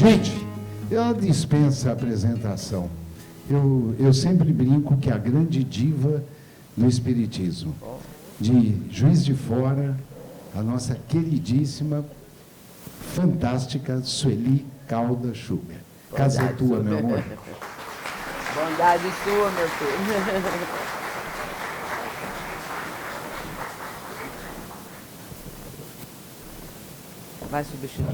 Gente, ela dispensa a apresentação. Eu sempre brinco que a grande diva do Espiritismo, de Juiz de Fora, a nossa queridíssima, fantástica Sueli Caldas Schubert. Casa é tua, meu amor. Bondade sua, meu filho. Vai substituir?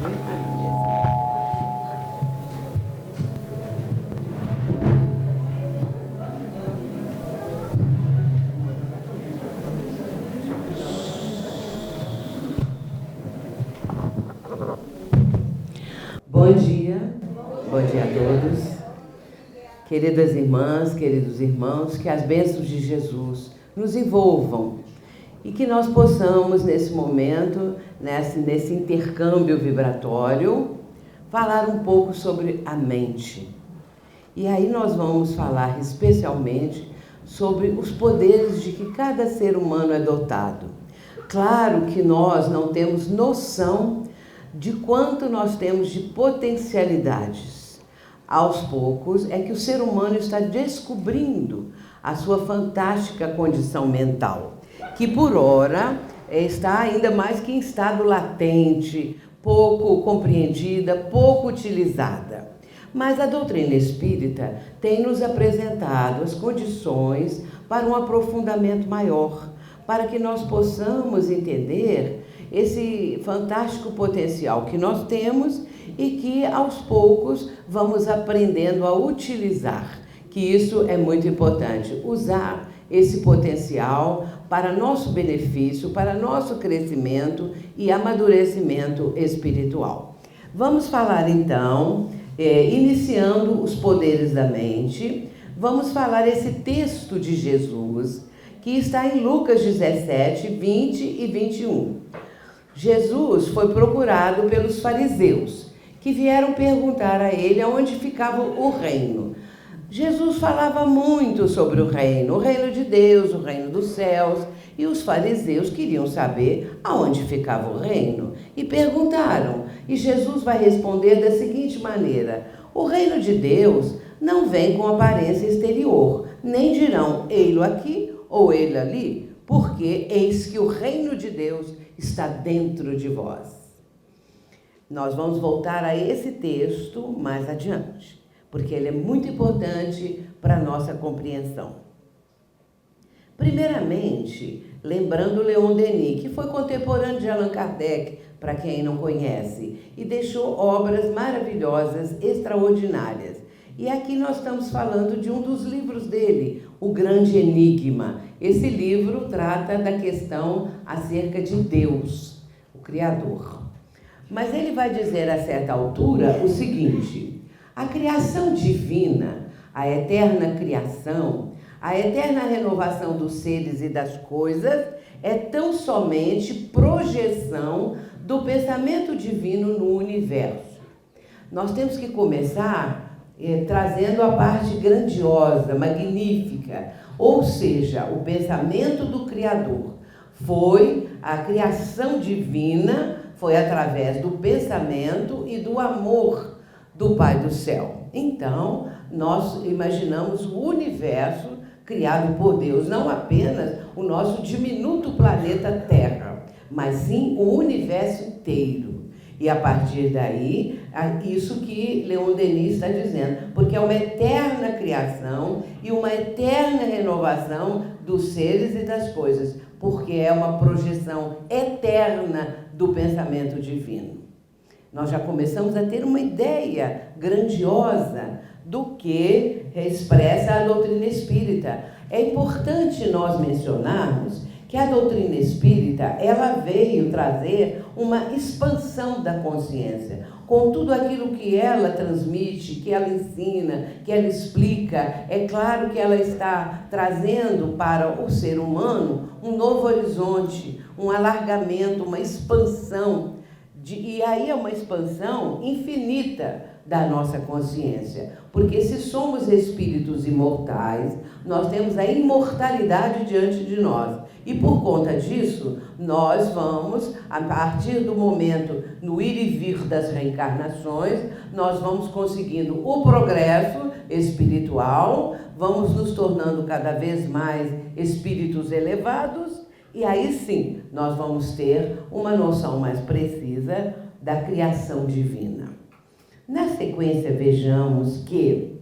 Bom dia a todos. Queridas irmãs, queridos irmãos, que as bênçãos de Jesus nos envolvam e que nós possamos, nesse momento, nesse intercâmbio vibratório, falar um pouco sobre a mente. E aí nós vamos falar especialmente sobre os poderes de que cada ser humano é dotado. Claro que nós não temos noção de quanto nós temos de potencialidades. Aos poucos é que o ser humano está descobrindo a sua fantástica condição mental, que por ora está ainda mais que em estado latente, pouco compreendida, pouco utilizada. Mas a doutrina espírita tem nos apresentado as condições para um aprofundamento maior, para que nós possamos entender esse fantástico potencial que nós temos e que aos poucos vamos aprendendo a utilizar, que isso é muito importante, usar esse potencial para nosso benefício, para nosso crescimento e amadurecimento espiritual. Vamos falar então, iniciando os poderes da mente, vamos falar esse texto de Jesus que está em Lucas 17, 20 e 21. Jesus foi procurado pelos fariseus, que vieram perguntar a ele aonde ficava o reino. Jesus falava muito sobre o reino de Deus, o reino dos céus, e os fariseus queriam saber aonde ficava o reino e perguntaram. E Jesus vai responder da seguinte maneira: o reino de Deus não vem com aparência exterior, nem dirão ei-lo aqui ou ele ali, porque eis que o reino de Deus está dentro de vós. Nós vamos voltar a esse texto mais adiante, porque ele é muito importante para a nossa compreensão. Primeiramente, lembrando Leon Denis, que foi contemporâneo de Allan Kardec, para quem não conhece, e deixou obras maravilhosas, extraordinárias. E aqui nós estamos falando de um dos livros dele, O Grande Enigma. Esse livro trata da questão acerca de Deus, o Criador. Mas ele vai dizer a certa altura o seguinte: a criação divina, a eterna criação, a eterna renovação dos seres e das coisas é tão somente projeção do pensamento divino no universo. Nós temos que começar trazendo a parte grandiosa, magnífica, ou seja, o pensamento do Criador. Foi a criação divina, foi através do pensamento e do amor do Pai do Céu. Então, nós imaginamos o universo criado por Deus, não apenas o nosso diminuto planeta Terra, mas sim o universo inteiro. E a partir daí, isso que Leon Denis está dizendo, porque é uma eterna criação e uma eterna renovação dos seres e das coisas, porque é uma projeção eterna do pensamento divino. Nós já começamos a ter uma ideia grandiosa do que expressa a doutrina espírita. É importante nós mencionarmos que a doutrina espírita, ela veio trazer uma expansão da consciência, com tudo aquilo que ela transmite, que ela ensina, que ela explica. É claro que ela está trazendo para o ser humano um novo horizonte, um alargamento, uma expansão, e aí é uma expansão infinita da nossa consciência, porque se somos espíritos imortais, nós temos a imortalidade diante de nós. E por conta disso, nós vamos, a partir do momento, no ir e vir das reencarnações, nós vamos conseguindo o progresso espiritual, vamos nos tornando cada vez mais espíritos elevados, e aí sim, nós vamos ter uma noção mais precisa da criação divina. Na sequência, vejamos que,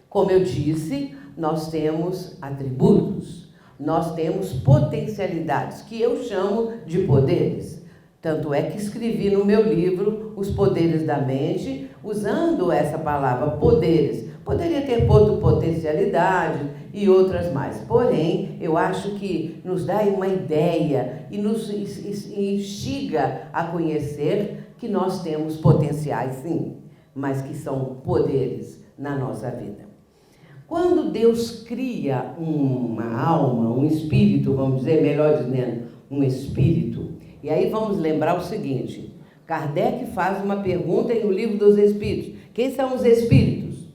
como eu disse, nós temos atributos, nós temos potencialidades, que eu chamo de poderes. Tanto é que escrevi no meu livro Os Poderes da Mente, usando essa palavra poderes. Poderia ter potencialidade e outras mais. Porém, eu acho que nos dá uma ideia e nos instiga a conhecer que nós temos potenciais, sim, mas que são poderes na nossa vida. Quando Deus cria uma alma, um espírito, vamos dizer, melhor dizendo, um espírito, e aí vamos lembrar o seguinte, Kardec faz uma pergunta em O Livro dos Espíritos. Quem são os espíritos?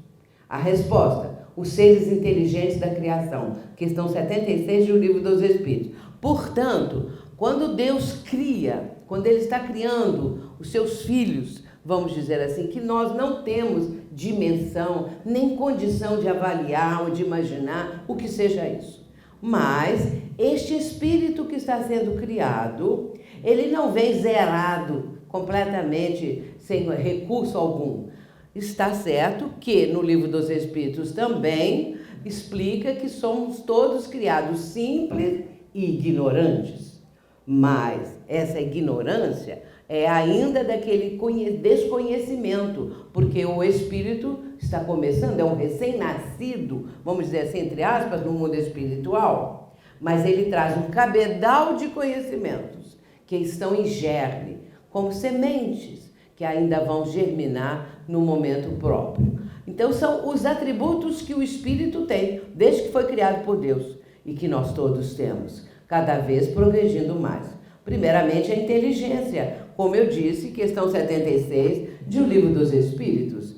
A resposta, os seres inteligentes da criação, questão 76 do Livro dos Espíritos. Portanto, quando Deus cria, quando Ele está criando os seus filhos, vamos dizer assim, que nós não temos dimensão, nem condição de avaliar ou de imaginar o que seja isso. Mas este espírito que está sendo criado, ele não vem zerado, completamente, sem recurso algum. Está certo que no Livro dos Espíritos também explica que somos todos criados simples e ignorantes. Mas essa ignorância é ainda daquele desconhecimento, porque o espírito está começando, é um recém-nascido, vamos dizer assim, entre aspas, no mundo espiritual, mas ele traz um cabedal de conhecimentos que estão em germe, como sementes que ainda vão germinar no momento próprio. Então são os atributos que o espírito tem, desde que foi criado por Deus, e que nós todos temos, cada vez progredindo mais. Primeiramente, a inteligência, como eu disse, questão 76 de O Livro dos Espíritos.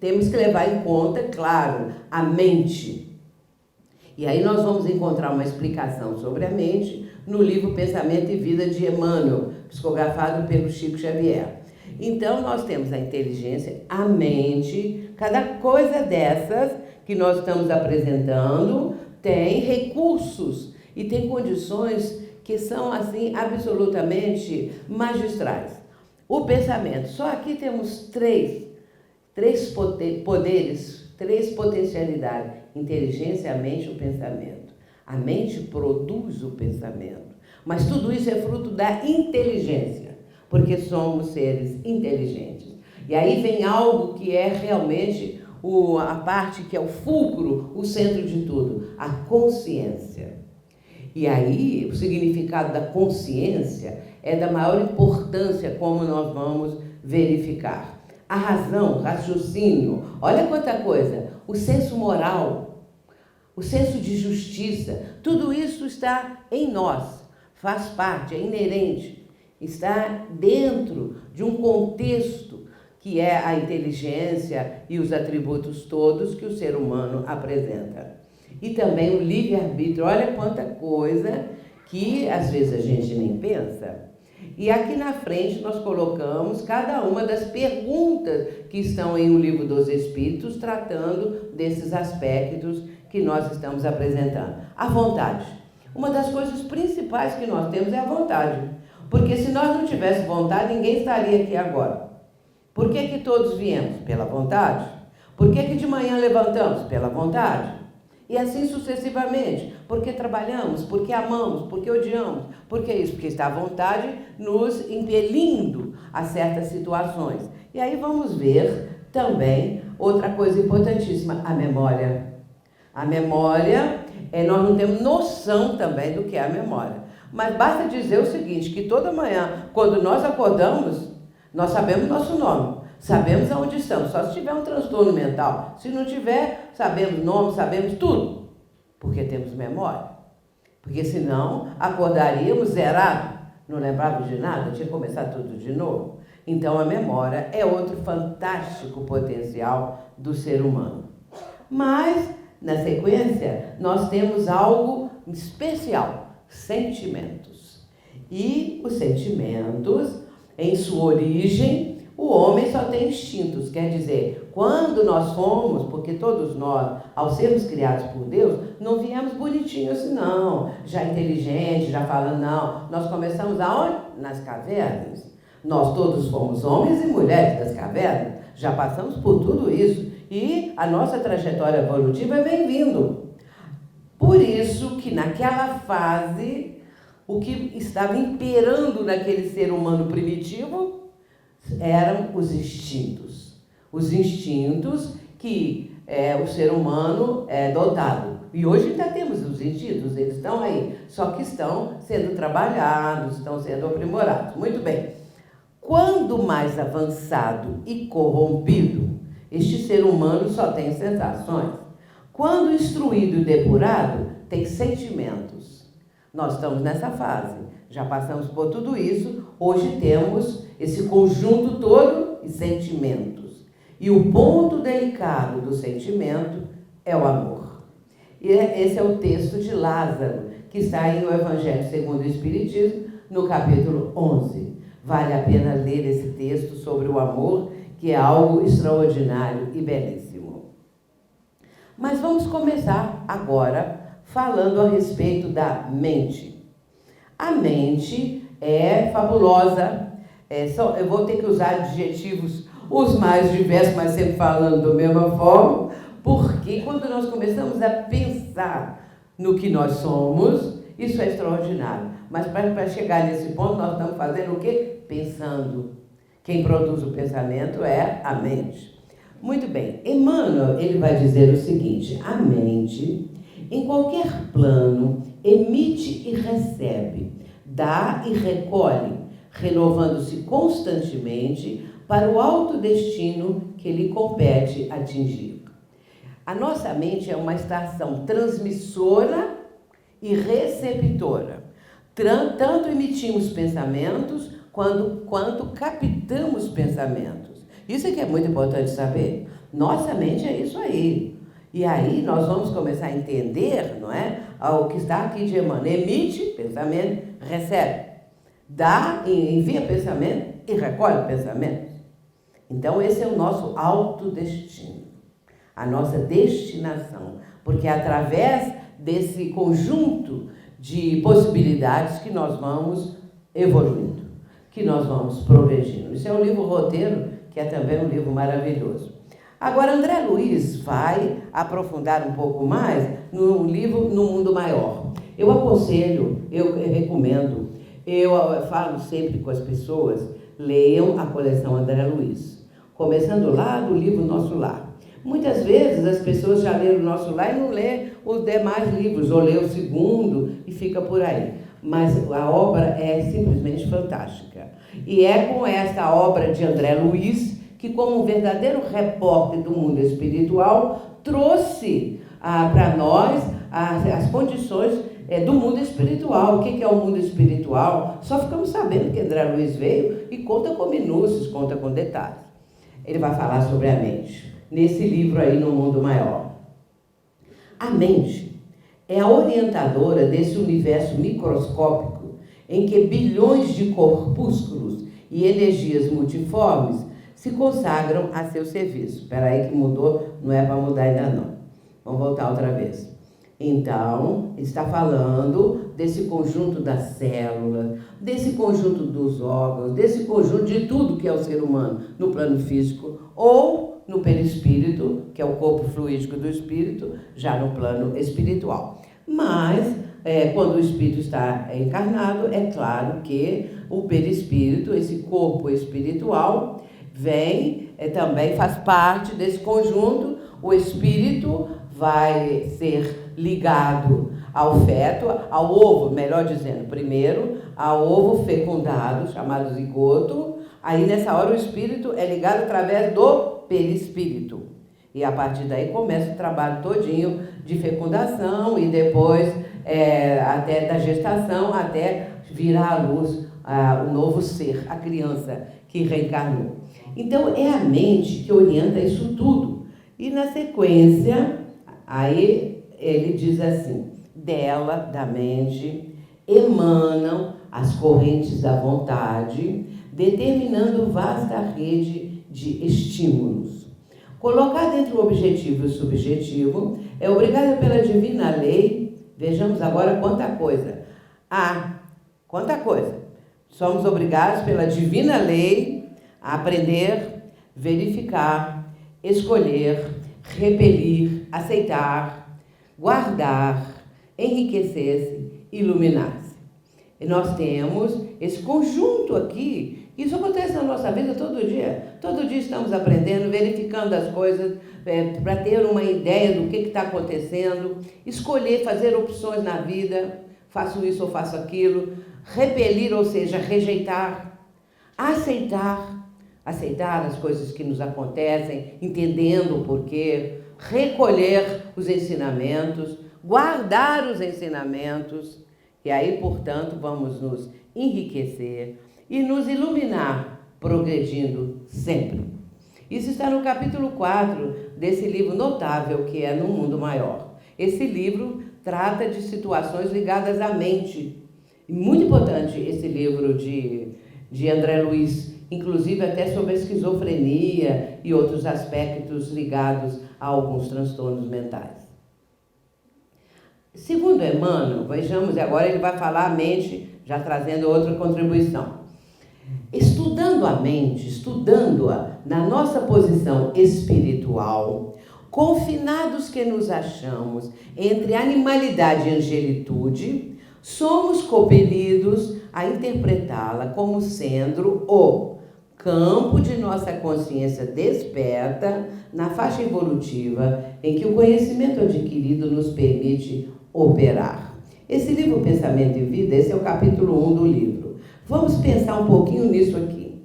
Temos que levar em conta, claro, a mente. E aí nós vamos encontrar uma explicação sobre a mente no livro Pensamento e Vida de Emmanuel, psicografado pelo Chico Xavier. Então, nós temos a inteligência, a mente, cada coisa dessas que nós estamos apresentando tem recursos e tem condições que são, assim, absolutamente magistrais. O pensamento, só aqui temos três poderes, três potencialidades: inteligência, a mente e o pensamento. A mente produz o pensamento, mas tudo isso é fruto da inteligência, porque somos seres inteligentes. E aí vem algo que é realmente a parte que é o fulcro, o centro de tudo, a consciência. E aí, o significado da consciência é da maior importância, como nós vamos verificar. A razão, raciocínio, olha quanta coisa, o senso moral, o senso de justiça, tudo isso está em nós, faz parte, é inerente, está dentro de um contexto que é a inteligência e os atributos todos que o ser humano apresenta. E também o livre-arbítrio, olha quanta coisa que às vezes a gente nem pensa. E aqui na frente nós colocamos cada uma das perguntas que estão em O Livro dos Espíritos, tratando desses aspectos que nós estamos apresentando. A vontade. Uma das coisas principais que nós temos é a vontade. Porque se nós não tivéssemos vontade, ninguém estaria aqui agora. Por que todos viemos? Pela vontade. Por que de manhã levantamos? Pela vontade. E assim sucessivamente, porque trabalhamos, porque amamos, porque odiamos, porque isso, porque está a vontade nos impelindo a certas situações. E aí vamos ver também outra coisa importantíssima, a memória. A memória, nós não temos noção também do que é a memória. Mas basta dizer o seguinte, que toda manhã, quando nós acordamos, nós sabemos nosso nome. Sabemos aonde estamos, só se tiver um transtorno mental. Se não tiver, sabemos nome, sabemos tudo. Porque temos memória. Porque senão acordaríamos zerado, não lembrávamos de nada, tinha que começar tudo de novo. Então a memória é outro fantástico potencial do ser humano. Mas, na sequência, nós temos algo especial, sentimentos. E os sentimentos, em sua origem, o homem só tem instintos, quer dizer, quando nós fomos, porque todos nós, ao sermos criados por Deus, não viemos bonitinhos assim, não, já inteligentes, já falando, não. Nós começamos aonde? Nas cavernas. Nós todos fomos homens e mulheres das cavernas, já passamos por tudo isso. E a nossa trajetória evolutiva vem vindo. Por isso que naquela fase, o que estava imperando naquele ser humano primitivo eram os instintos. Os instintos que o ser humano é dotado. E hoje ainda temos os instintos, eles estão aí, só que estão sendo trabalhados, estão sendo aprimorados. Muito bem. Quando mais avançado e corrompido, este ser humano só tem sensações. Quando instruído e depurado, tem sentimentos. Nós estamos nessa fase, já passamos por tudo isso, hoje temos esse conjunto todo de sentimentos. E o ponto delicado do sentimento é o amor. E esse é o texto de Lázaro, que está em O Evangelho segundo o Espiritismo, no capítulo 11. Vale a pena ler esse texto sobre o amor, que é algo extraordinário e belíssimo. Mas vamos começar agora falando a respeito da mente. A mente é fabulosa, eu vou ter que usar adjetivos os mais diversos, mas sempre falando da mesma forma, porque quando nós começamos a pensar no que nós somos, isso é extraordinário. Mas para chegar nesse ponto, nós estamos fazendo o quê? Pensando. Quem produz o pensamento é a mente. Muito bem, Emmanuel, ele vai dizer o seguinte: a mente, em qualquer plano, emite e recebe, dá e recolhe, renovando-se constantemente para o alto destino que lhe compete atingir. A nossa mente é uma estação transmissora e receptora. Tanto emitimos pensamentos quanto captamos pensamentos. Isso é que é muito importante saber. Nossa mente é isso aí. E aí nós vamos começar a entender, não é? O que está aqui de Emmanuel. Emite pensamento, recebe. Dá, envia pensamento e recolhe pensamento. Então esse é o nosso autodestino, a nossa destinação. Porque é através desse conjunto de possibilidades que nós vamos evoluindo, que nós vamos progredindo. Isso é um livro roteiro, que é também um livro maravilhoso. Agora, André Luiz vai aprofundar um pouco mais no livro No Mundo Maior. Eu aconselho, eu recomendo, eu falo sempre com as pessoas, leiam a coleção André Luiz, começando lá do livro Nosso Lar. Muitas vezes as pessoas já leram o Nosso Lar e não lê os demais livros, ou lê o segundo e fica por aí. Mas a obra é simplesmente fantástica. E é com essa obra de André Luiz que, como um verdadeiro repórter do mundo espiritual, trouxe para nós as condições do mundo espiritual. O que é o mundo espiritual? Só ficamos sabendo que André Luiz veio e conta com minúcias, conta com detalhes. Ele vai falar sobre a mente, nesse livro aí, No Mundo Maior. A mente é a orientadora desse universo microscópico em que bilhões de corpúsculos e energias multiformes se consagram a seu serviço. Espera aí que mudou, não é para mudar ainda não. Vamos voltar outra vez. Então, ele está falando desse conjunto da célula, desse conjunto dos órgãos, desse conjunto de tudo que é o ser humano no plano físico ou no perispírito, que é o corpo fluídico do espírito, já no plano espiritual. Mas, quando o espírito está encarnado, é claro que o perispírito, esse corpo espiritual, também faz parte desse conjunto. O espírito vai ser ligado ao feto, ao ovo, melhor dizendo, primeiro, ao ovo fecundado, chamado zigoto. Aí, nessa hora, o espírito é ligado através do perispírito. E, a partir daí, começa o trabalho todinho de fecundação e depois, até da gestação, até virar à luz o novo ser, a criança que reencarnou. Então, é a mente que orienta isso tudo. E, na sequência, aí ele diz assim: dela, da mente, emanam as correntes da vontade, determinando vasta rede de estímulos. Colocada entre o objetivo e o subjetivo, é obrigada pela divina lei. Vejamos agora quanta coisa. Quanta coisa. Somos obrigados pela divina lei a aprender, verificar, escolher, repelir, aceitar, guardar, enriquecer-se, iluminar-se. E nós temos esse conjunto aqui. Isso acontece na nossa vida todo dia. Todo dia estamos aprendendo, verificando as coisas, para ter uma ideia do que está acontecendo, escolher, fazer opções na vida, faço isso ou faço aquilo, repelir, ou seja, rejeitar, aceitar as coisas que nos acontecem, entendendo o porquê, recolher os ensinamentos, guardar os ensinamentos, e aí, portanto, vamos nos enriquecer e nos iluminar, progredindo sempre. Isso está no capítulo 4 desse livro notável que é No Mundo Maior. Esse livro trata de situações ligadas à mente. E muito importante esse livro de André Luiz, inclusive até sobre a esquizofrenia e outros aspectos ligados a alguns transtornos mentais. Segundo Emmanuel, vejamos, agora ele vai falar a mente, já trazendo outra contribuição. Estudando a mente, estudando-a na nossa posição espiritual, confinados que nos achamos entre animalidade e angelitude, somos compelidos a interpretá-la como sendo o campo de nossa consciência desperta na faixa evolutiva em que o conhecimento adquirido nos permite operar. Esse livro, Pensamento e Vida, esse é o capítulo 1 do livro. Vamos pensar um pouquinho nisso aqui.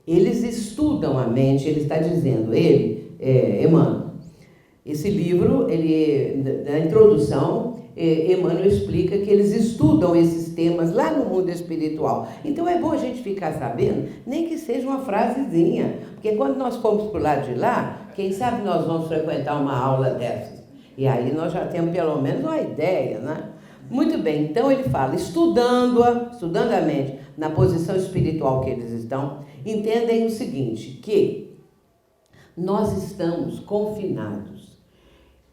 Eles estudam a mente, ele está dizendo, Emmanuel. Esse livro, na introdução, Emmanuel explica que eles estudam esses temas lá no mundo espiritual. Então é bom a gente ficar sabendo, nem que seja uma frasezinha, porque quando nós formos para o lado de lá, quem sabe nós vamos frequentar uma aula dessas. E aí nós já temos pelo menos uma ideia, né? Muito bem, então ele fala, estudando a mente na posição espiritual que eles estão, entendem o seguinte, que nós estamos confinados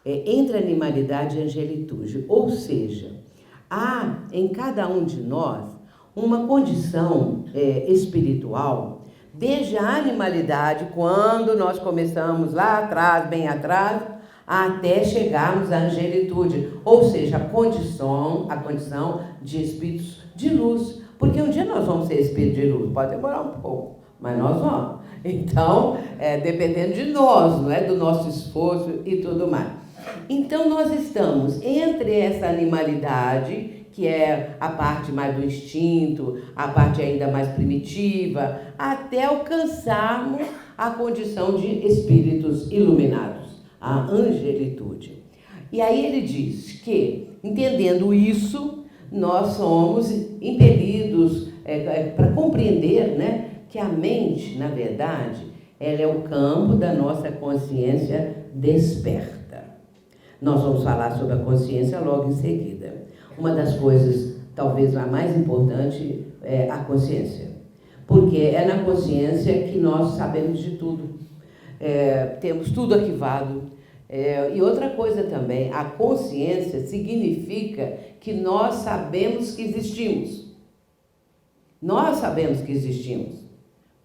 entre animalidade e angelitude, ou seja, há em cada um de nós uma condição espiritual, desde a animalidade, quando nós começamos lá atrás, bem atrás, até chegarmos à angelitude, ou seja, a condição de espíritos de luz, porque um dia nós vamos ser espíritos de luz, pode demorar um pouco, mas nós vamos. Então, dependendo de nós, não é, do nosso esforço e tudo mais. Então, nós estamos entre essa animalidade, que é a parte mais do instinto, a parte ainda mais primitiva, até alcançarmos a condição de espíritos iluminados, a angelitude. E aí ele diz que, entendendo isso, nós somos impelidos para compreender, né, que a mente, na verdade, ela é o campo da nossa consciência desperta. Nós vamos falar sobre a consciência logo em seguida. Uma das coisas, talvez a mais importante, é a consciência. Porque é na consciência que nós sabemos de tudo. Temos tudo arquivado. E outra coisa também, a consciência significa que nós sabemos que existimos. Nós sabemos que existimos.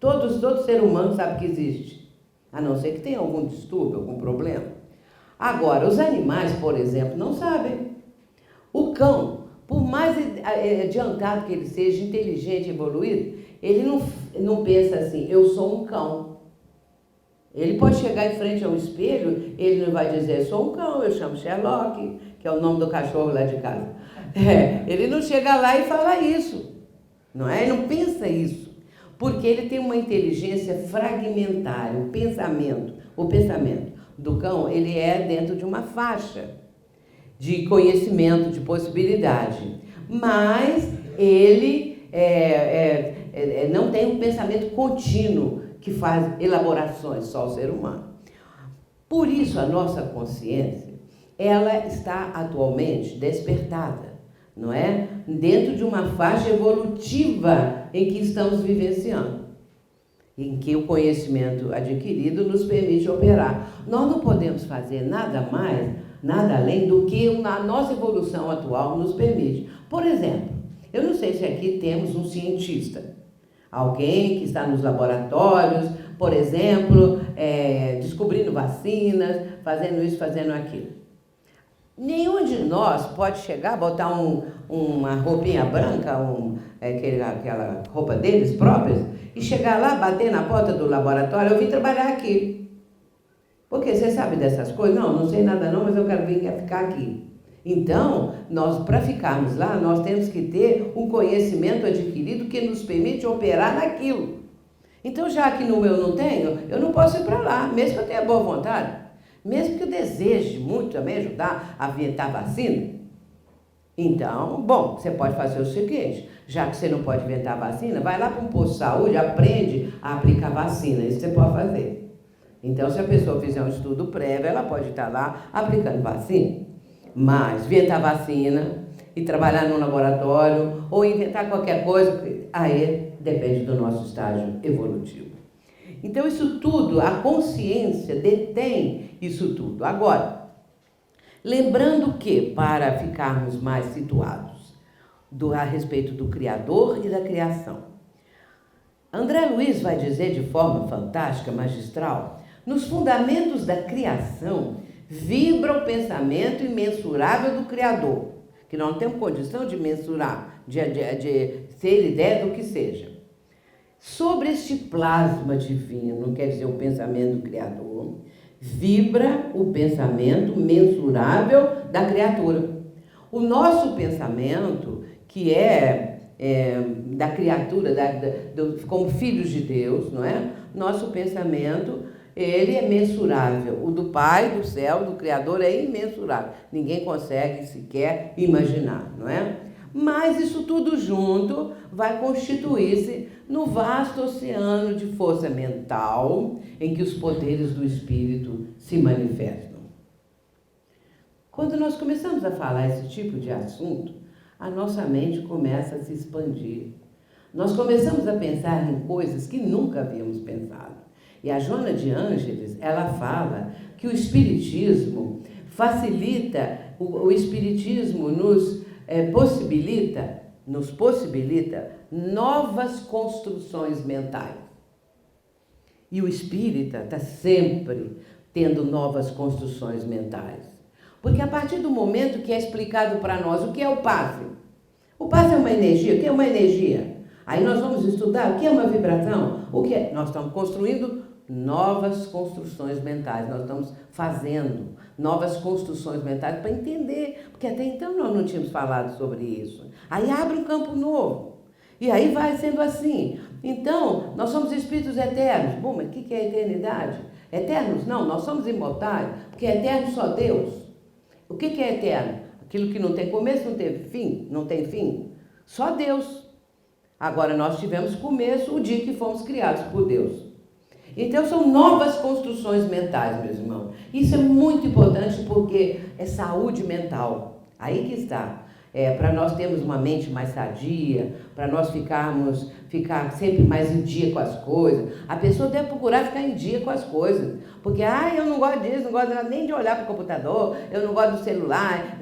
Todo ser humano sabe que existe, a não ser que tenha algum distúrbio, algum problema. Agora, os animais, por exemplo, não sabem. O cão, por mais adiantado que ele seja, inteligente, evoluído, ele não pensa assim, eu sou um cão. Ele pode chegar em frente ao espelho, ele não vai dizer, sou um cão, eu chamo Sherlock, que é o nome do cachorro lá de casa. Ele não chega lá e fala isso, não é? Ele não pensa isso, porque ele tem uma inteligência fragmentária, o pensamento do cão, ele é dentro de uma faixa de conhecimento, de possibilidade, mas ele não tem um pensamento contínuo, que faz elaborações, só o ser humano. Por isso, a nossa consciência, ela está atualmente despertada, não é? Dentro de uma faixa evolutiva em que estamos vivenciando, em que o conhecimento adquirido nos permite operar. Nós não podemos fazer nada mais, nada além do que a nossa evolução atual nos permite. Por exemplo, eu não sei se aqui temos um cientista, alguém que está nos laboratórios, por exemplo, descobrindo vacinas, fazendo isso, fazendo aquilo. Nenhum de nós pode chegar, botar uma roupinha branca, aquela roupa deles próprios, e chegar lá, bater na porta do laboratório, eu vim trabalhar aqui. Porque você sabe dessas coisas? Não sei nada não, mas eu quero vir ficar aqui. Então, nós, para ficarmos lá, nós temos que ter um conhecimento adquirido que nos permite operar naquilo. Então, já que no meu não tenho, eu não posso ir para lá, mesmo que eu tenha boa vontade. Mesmo que eu deseje muito também ajudar a inventar vacina. Então, bom, você pode fazer o seguinte, já que você não pode inventar vacina, vai lá para um posto de saúde, aprende a aplicar vacina, isso você pode fazer. Então, se a pessoa fizer um estudo prévio, ela pode estar lá aplicando vacina. Mas inventar vacina e trabalhar num laboratório ou inventar qualquer coisa, aí depende do nosso estágio evolutivo. Então, isso tudo, a consciência detém isso tudo. Agora, lembrando que, para ficarmos mais situados a respeito do Criador e da criação, André Luiz vai dizer de forma fantástica, magistral, nos fundamentos da criação vibra o pensamento imensurável do Criador, que nós não temos condição de mensurar, de ter ideia do que seja. Sobre este plasma divino, quer dizer, o pensamento do Criador, vibra o pensamento mensurável da criatura. O nosso pensamento, que da criatura, como filhos de Deus, não é? Nosso pensamento, ele é mensurável. O do Pai, do céu, do Criador é imensurável. Ninguém consegue sequer imaginar, não é? Mas isso tudo junto vai constituir-se no vasto oceano de força mental em que os poderes do espírito se manifestam. Quando nós começamos a falar esse tipo de assunto, a nossa mente começa a se expandir. Nós começamos a pensar em coisas que nunca havíamos pensado. E a Joana de Ângeles, ela fala que o espiritismo facilita, o espiritismo nos possibilita novas construções mentais. E o espírita está sempre tendo novas construções mentais. Porque a partir do momento que é explicado para nós o que é o passe é uma energia, o que é uma energia? Aí nós vamos estudar o que é uma vibração, o que é? Nós estamos construindo novas construções mentais, nós estamos fazendo novas construções mentais para entender, porque até então nós não tínhamos falado sobre isso. Aí abre um campo novo, e aí vai sendo assim. Então, nós somos espíritos eternos. Bom, mas o que é eternidade? Eternos? Não, nós somos imortais, porque é eterno só Deus. O que é eterno? Aquilo que não tem começo, não tem fim. Só Deus. Agora, nós tivemos começo o dia que fomos criados por Deus. Então, são novas construções mentais, meus irmãos. Isso é muito importante porque é saúde mental. Aí que está. Para nós termos uma mente mais sadia, para nós ficar sempre mais em dia com as coisas. A pessoa deve procurar ficar em dia com as coisas. Porque, eu não gosto disso, não gosto nem de olhar para o computador, eu não gosto do celular.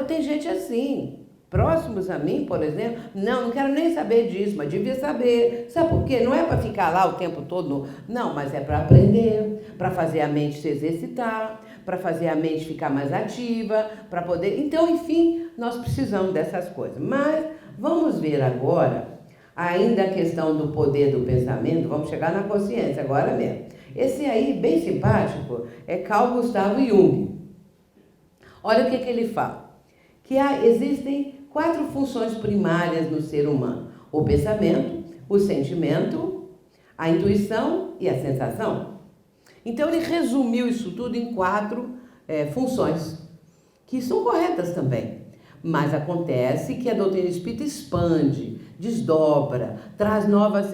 Tem gente assim. Próximos a mim, por exemplo, não quero nem saber disso, mas devia saber. Sabe por quê? Não é para ficar lá o tempo todo, não, mas é para aprender, para fazer a mente se exercitar, para fazer a mente ficar mais ativa, para poder... Então, enfim, nós precisamos dessas coisas. Mas vamos ver agora, ainda a questão do poder do pensamento, vamos chegar na consciência agora mesmo. Esse aí, bem simpático, é Carl Gustav Jung. Olha o que ele fala. Que existem 4 funções primárias no ser humano: o pensamento, o sentimento, a intuição e a sensação. Então ele resumiu isso tudo em 4 funções, que são corretas também. Mas acontece que a doutrina espírita expande, desdobra, traz novas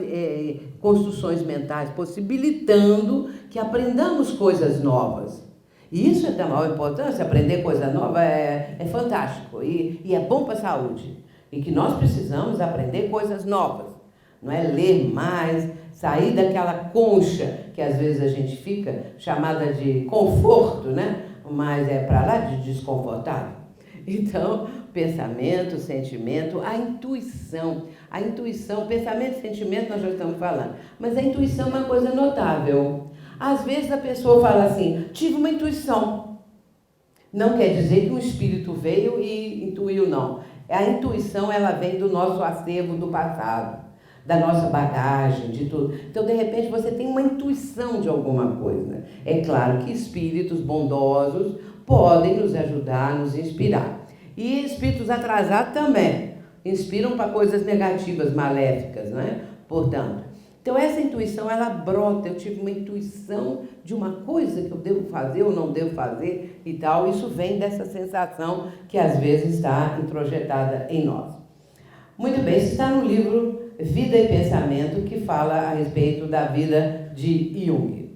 construções mentais, possibilitando que aprendamos coisas novas. E isso é da maior importância, aprender coisa nova é fantástico e é bom para a saúde. E que nós precisamos aprender coisas novas, não é ler mais, sair daquela concha que às vezes a gente fica, chamada de conforto, né? Mas é para lá de desconfortável. Então, pensamento, sentimento, a intuição, pensamento e sentimento nós já estamos falando, mas a intuição é uma coisa notável. Às vezes a pessoa fala assim, tive uma intuição. Não quer dizer que um espírito veio e intuiu, não. A intuição, ela vem do nosso acervo do passado, da nossa bagagem, de tudo. Então, de repente, você tem uma intuição de alguma coisa. É claro que espíritos bondosos podem nos ajudar, nos inspirar. E espíritos atrasados também inspiram para coisas negativas, maléficas, né? Portanto, então essa intuição, ela brota. Eu tive uma intuição de uma coisa que eu devo fazer ou não devo fazer e tal. Isso vem dessa sensação que às vezes está introjetada em nós. Muito bem, isso está no livro Vida e Pensamento, que fala a respeito da vida de Jung.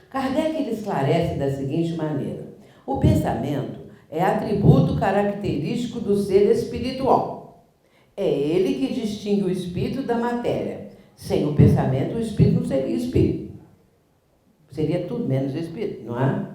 Kardec ele esclarece da seguinte maneira: o pensamento é atributo característico do ser espiritual. É ele que distingue o espírito da matéria. Sem o pensamento, o espírito não seria espírito. Seria tudo menos espírito, não é?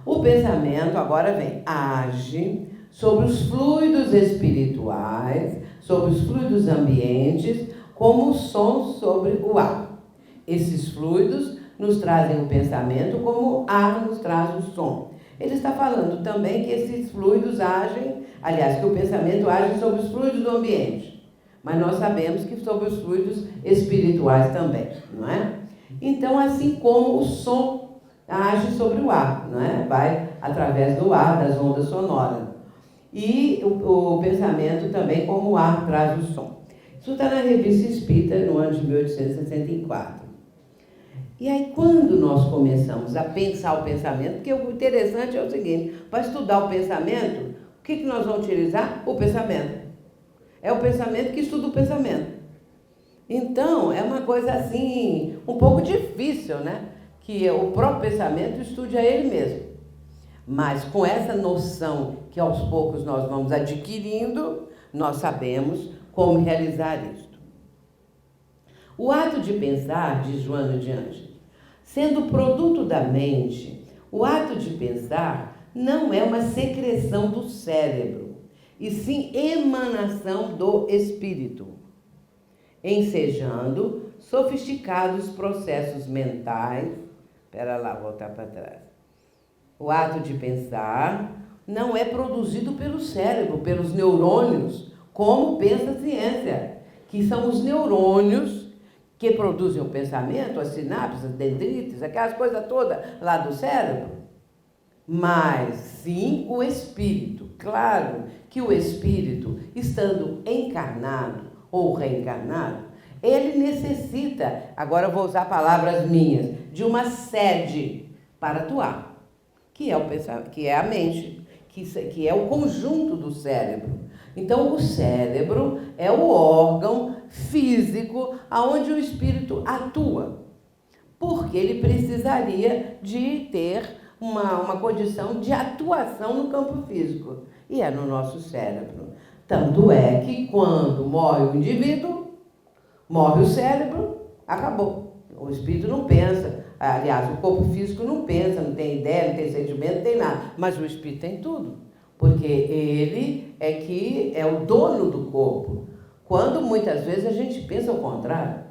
O pensamento, agora vem, age sobre os fluidos espirituais, sobre os fluidos ambientes, como o som sobre o ar. Esses fluidos nos trazem o pensamento, como o ar nos traz o som. Ele está falando também que esses fluidos agem, aliás, que o pensamento age sobre os fluidos do ambiente. Mas nós sabemos que sobre os fluidos espirituais também, não é? Então, assim como o som age sobre o ar, não é? Vai através do ar, das ondas sonoras. E o pensamento também, como o ar traz o som. Isso está na Revista Espírita, no ano de 1864. E aí, quando nós começamos a pensar o pensamento, porque o interessante é o seguinte, para estudar o pensamento, o que nós vamos utilizar? O pensamento. É o pensamento que estuda o pensamento. Então, é uma coisa assim, um pouco difícil, né? Que o próprio pensamento estude a ele mesmo. Mas com essa noção que aos poucos nós vamos adquirindo, nós sabemos como realizar isto. O ato de pensar, diz Joana de Ângeles, sendo produto da mente, o ato de pensar não é uma secreção do cérebro, e sim emanação do espírito, ensejando sofisticados processos mentais. Espera lá, voltar para trás. O ato de pensar não é produzido pelo cérebro, pelos neurônios, como pensa a ciência, que são os neurônios que produzem o pensamento, as sinapses, as dendrites, aquelas coisas todas lá do cérebro, mas sim o espírito. Claro que o espírito, estando encarnado ou reencarnado, ele necessita, agora eu vou usar palavras minhas, de uma sede para atuar, que é o pensamento, que é a mente, que é o conjunto do cérebro. Então, o cérebro é o órgão físico aonde o espírito atua, porque ele precisaria de ter uma condição de atuação no campo físico, e é no nosso cérebro. Tanto é que quando morre o indivíduo, morre o cérebro, acabou. O espírito não pensa, aliás, o corpo físico não pensa, não tem ideia, não tem sentimento, não tem nada, mas o espírito tem tudo, porque ele é que é o dono do corpo. Quando muitas vezes a gente pensa ao contrário,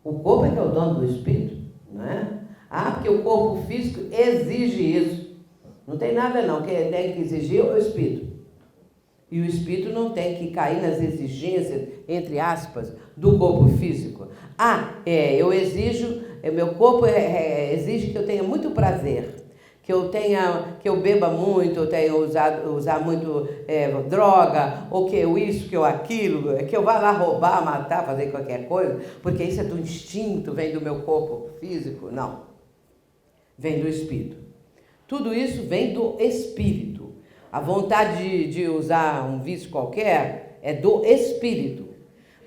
o corpo é que é o dono do espírito, não é? Ah, porque o corpo físico exige isso. Não tem nada não, quem tem que exigir é o espírito. E o espírito não tem que cair nas exigências, entre aspas, do corpo físico. Eu exijo, meu corpo exige que eu tenha muito prazer, que eu beba muito, eu tenha usar muito droga, ou que eu isso, que eu aquilo, que eu vá lá roubar, matar, fazer qualquer coisa, porque isso é do instinto, vem do meu corpo físico. Não. Vem do espírito. Tudo isso vem do espírito. A vontade de usar um vício qualquer é do espírito.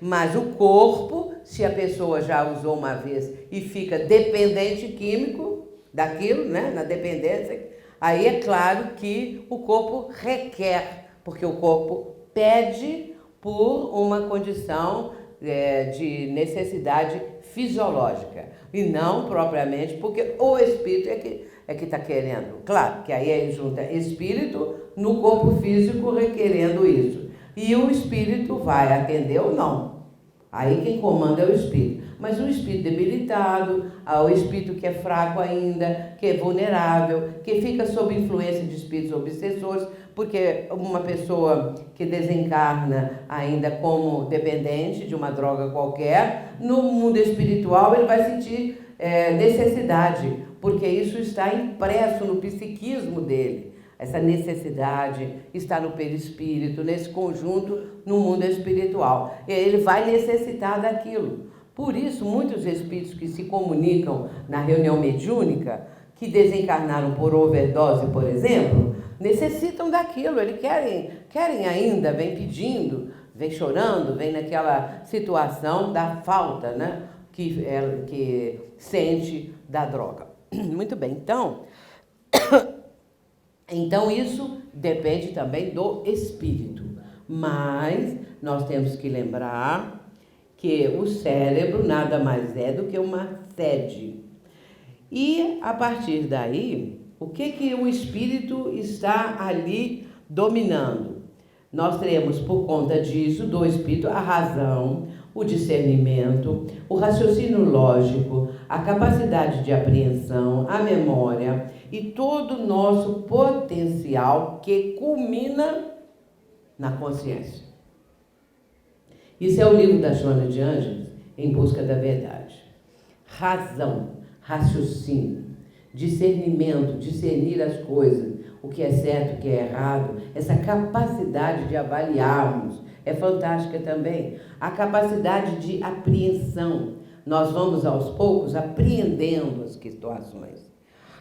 Mas o corpo, se a pessoa já usou uma vez e fica dependente químico daquilo, né, na dependência, Aí é claro que o corpo requer, porque o corpo pede por uma condição de necessidade fisiológica, e não propriamente porque o espírito é que está querendo. Claro que aí junta espírito no corpo físico requerendo isso. E o espírito vai atender ou não. Aí quem comanda é o espírito. Mas o espírito debilitado, o espírito que é fraco ainda, que é vulnerável, que fica sob influência de espíritos obsessores, porque uma pessoa que desencarna ainda como dependente de uma droga qualquer, no mundo espiritual ele vai sentir necessidade, porque isso está impresso no psiquismo dele. Essa necessidade está no perispírito, nesse conjunto, no mundo espiritual. Ele vai necessitar daquilo. Por isso, muitos espíritos que se comunicam na reunião mediúnica, que desencarnaram por overdose, por exemplo, necessitam daquilo. Eles querem ainda, vem pedindo, vem chorando, vem naquela situação da falta, né, que sente da droga. Muito bem, então isso depende também do espírito, mas nós temos que lembrar que o cérebro nada mais é do que uma sede. E a partir daí, o que o espírito está ali dominando? Nós teremos por conta disso, do espírito, a razão, o discernimento, o raciocínio lógico, a capacidade de apreensão, a memória e todo o nosso potencial que culmina na consciência. Isso é o livro da Joana de Ângeles, Em Busca da Verdade. Razão, raciocínio, discernimento, discernir as coisas, o que é certo, o que é errado, essa capacidade de avaliarmos é fantástica também. A capacidade de apreensão. Nós vamos aos poucos apreendendo as situações.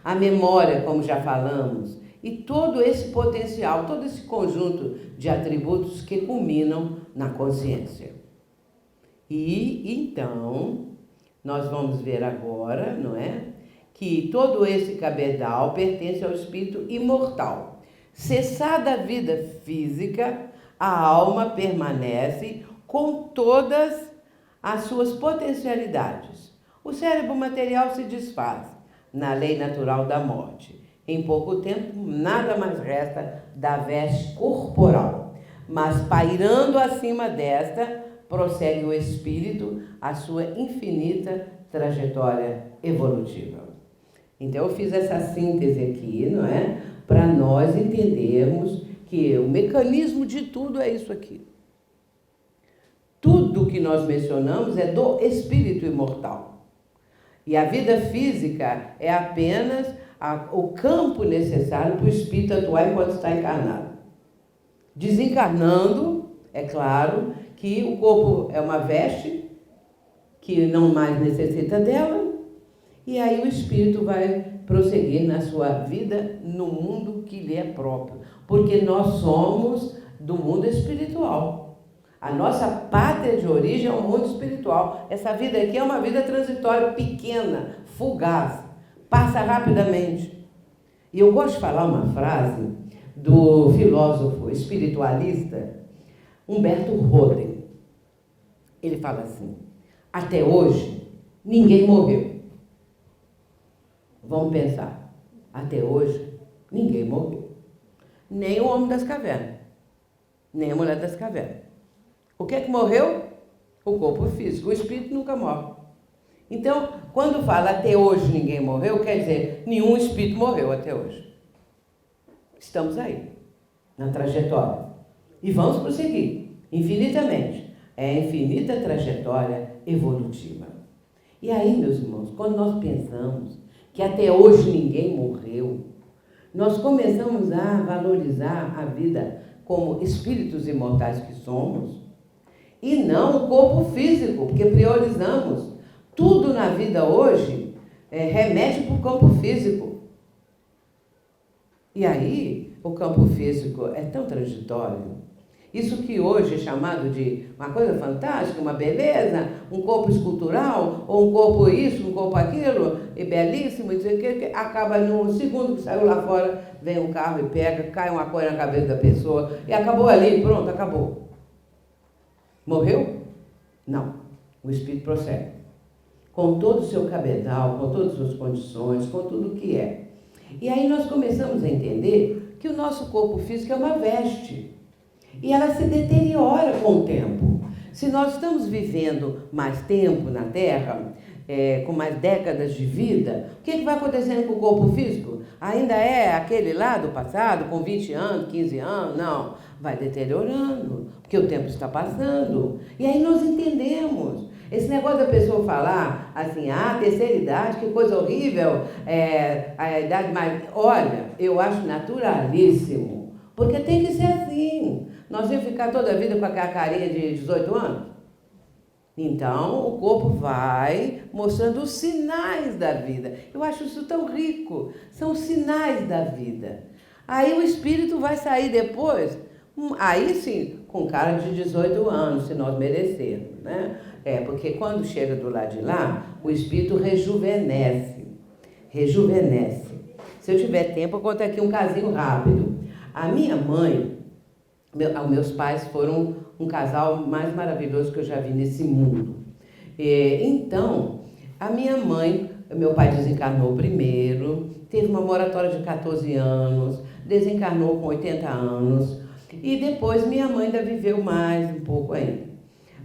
A memória, como já falamos, e todo esse potencial, todo esse conjunto de atributos que culminam na consciência. E então, nós vamos ver agora, não é? Que todo esse cabedal pertence ao espírito imortal. Cessada a vida física, a alma permanece com todas as suas potencialidades. O cérebro material se desfaz na lei natural da morte. Em pouco tempo, nada mais resta da veste corporal. Mas pairando acima desta, prossegue o espírito a sua infinita trajetória evolutiva. Então, eu fiz essa síntese aqui, não é? Para nós entendermos que o mecanismo de tudo é isso aqui. Tudo que nós mencionamos é do espírito imortal. E a vida física é apenas o campo necessário para o espírito atuar enquanto está encarnado. Desencarnando, é claro que o corpo é uma veste que não mais necessita dela, e aí o espírito vai prosseguir na sua vida no mundo que lhe é próprio, porque nós somos do mundo espiritual. A nossa pátria de origem é o mundo espiritual. Essa vida aqui é uma vida transitória, pequena, fugaz, passa rapidamente. E eu gosto de falar uma frase do filósofo espiritualista Humberto Roden. Ele fala assim: até hoje ninguém morreu. Vamos pensar, até hoje ninguém morreu. Nem o homem das cavernas, nem a mulher das cavernas. O que é que morreu? O corpo físico. O espírito nunca morre. Então, quando fala até hoje ninguém morreu, quer dizer, nenhum espírito morreu até hoje. Estamos aí, na trajetória. E vamos prosseguir, infinitamente. É a infinita trajetória evolutiva. E aí, meus irmãos, quando nós pensamos que até hoje ninguém morreu, nós começamos a valorizar a vida como espíritos imortais que somos, e não o corpo físico, porque priorizamos. Tudo na vida hoje remete para o campo físico. E aí, o campo físico é tão transitório. Isso que hoje é chamado de uma coisa fantástica, uma beleza, um corpo escultural, ou um corpo isso, um corpo aquilo, e belíssimo, dizer que acaba no segundo que saiu lá fora, vem um carro e pega, cai uma coisa na cabeça da pessoa, e acabou ali, pronto, acabou. Morreu? Não. O espírito prossegue. Com todo o seu cabedal, com todas as suas condições, com tudo o que é. E aí nós começamos a entender que o nosso corpo físico é uma veste. E ela se deteriora com o tempo. Se nós estamos vivendo mais tempo na Terra, com mais décadas de vida, o que vai acontecendo com o corpo físico? Ainda é aquele lá do passado, com 20 anos, 15 anos? Não. Vai deteriorando, porque o tempo está passando. E aí nós entendemos. Esse negócio da pessoa falar assim, terceira idade, que coisa horrível, a idade mais... Olha, eu acho naturalíssimo, porque tem que ser assim. Nós vamos ficar toda a vida com aquela carinha de 18 anos? Então, o corpo vai mostrando os sinais da vida. Eu acho isso tão rico. São os sinais da vida. Aí o espírito vai sair depois, aí sim, com cara de 18 anos, se nós merecermos, né? Porque quando chega do lado de lá, o espírito rejuvenesce. Rejuvenesce. Se eu tiver tempo, eu conto aqui um casinho rápido. A minha mãe... Meus pais foram um casal mais maravilhoso que eu já vi nesse mundo. Então, a minha mãe, meu pai desencarnou primeiro, teve uma moratória de 14 anos, desencarnou com 80 anos, e depois minha mãe ainda viveu mais um pouco ainda.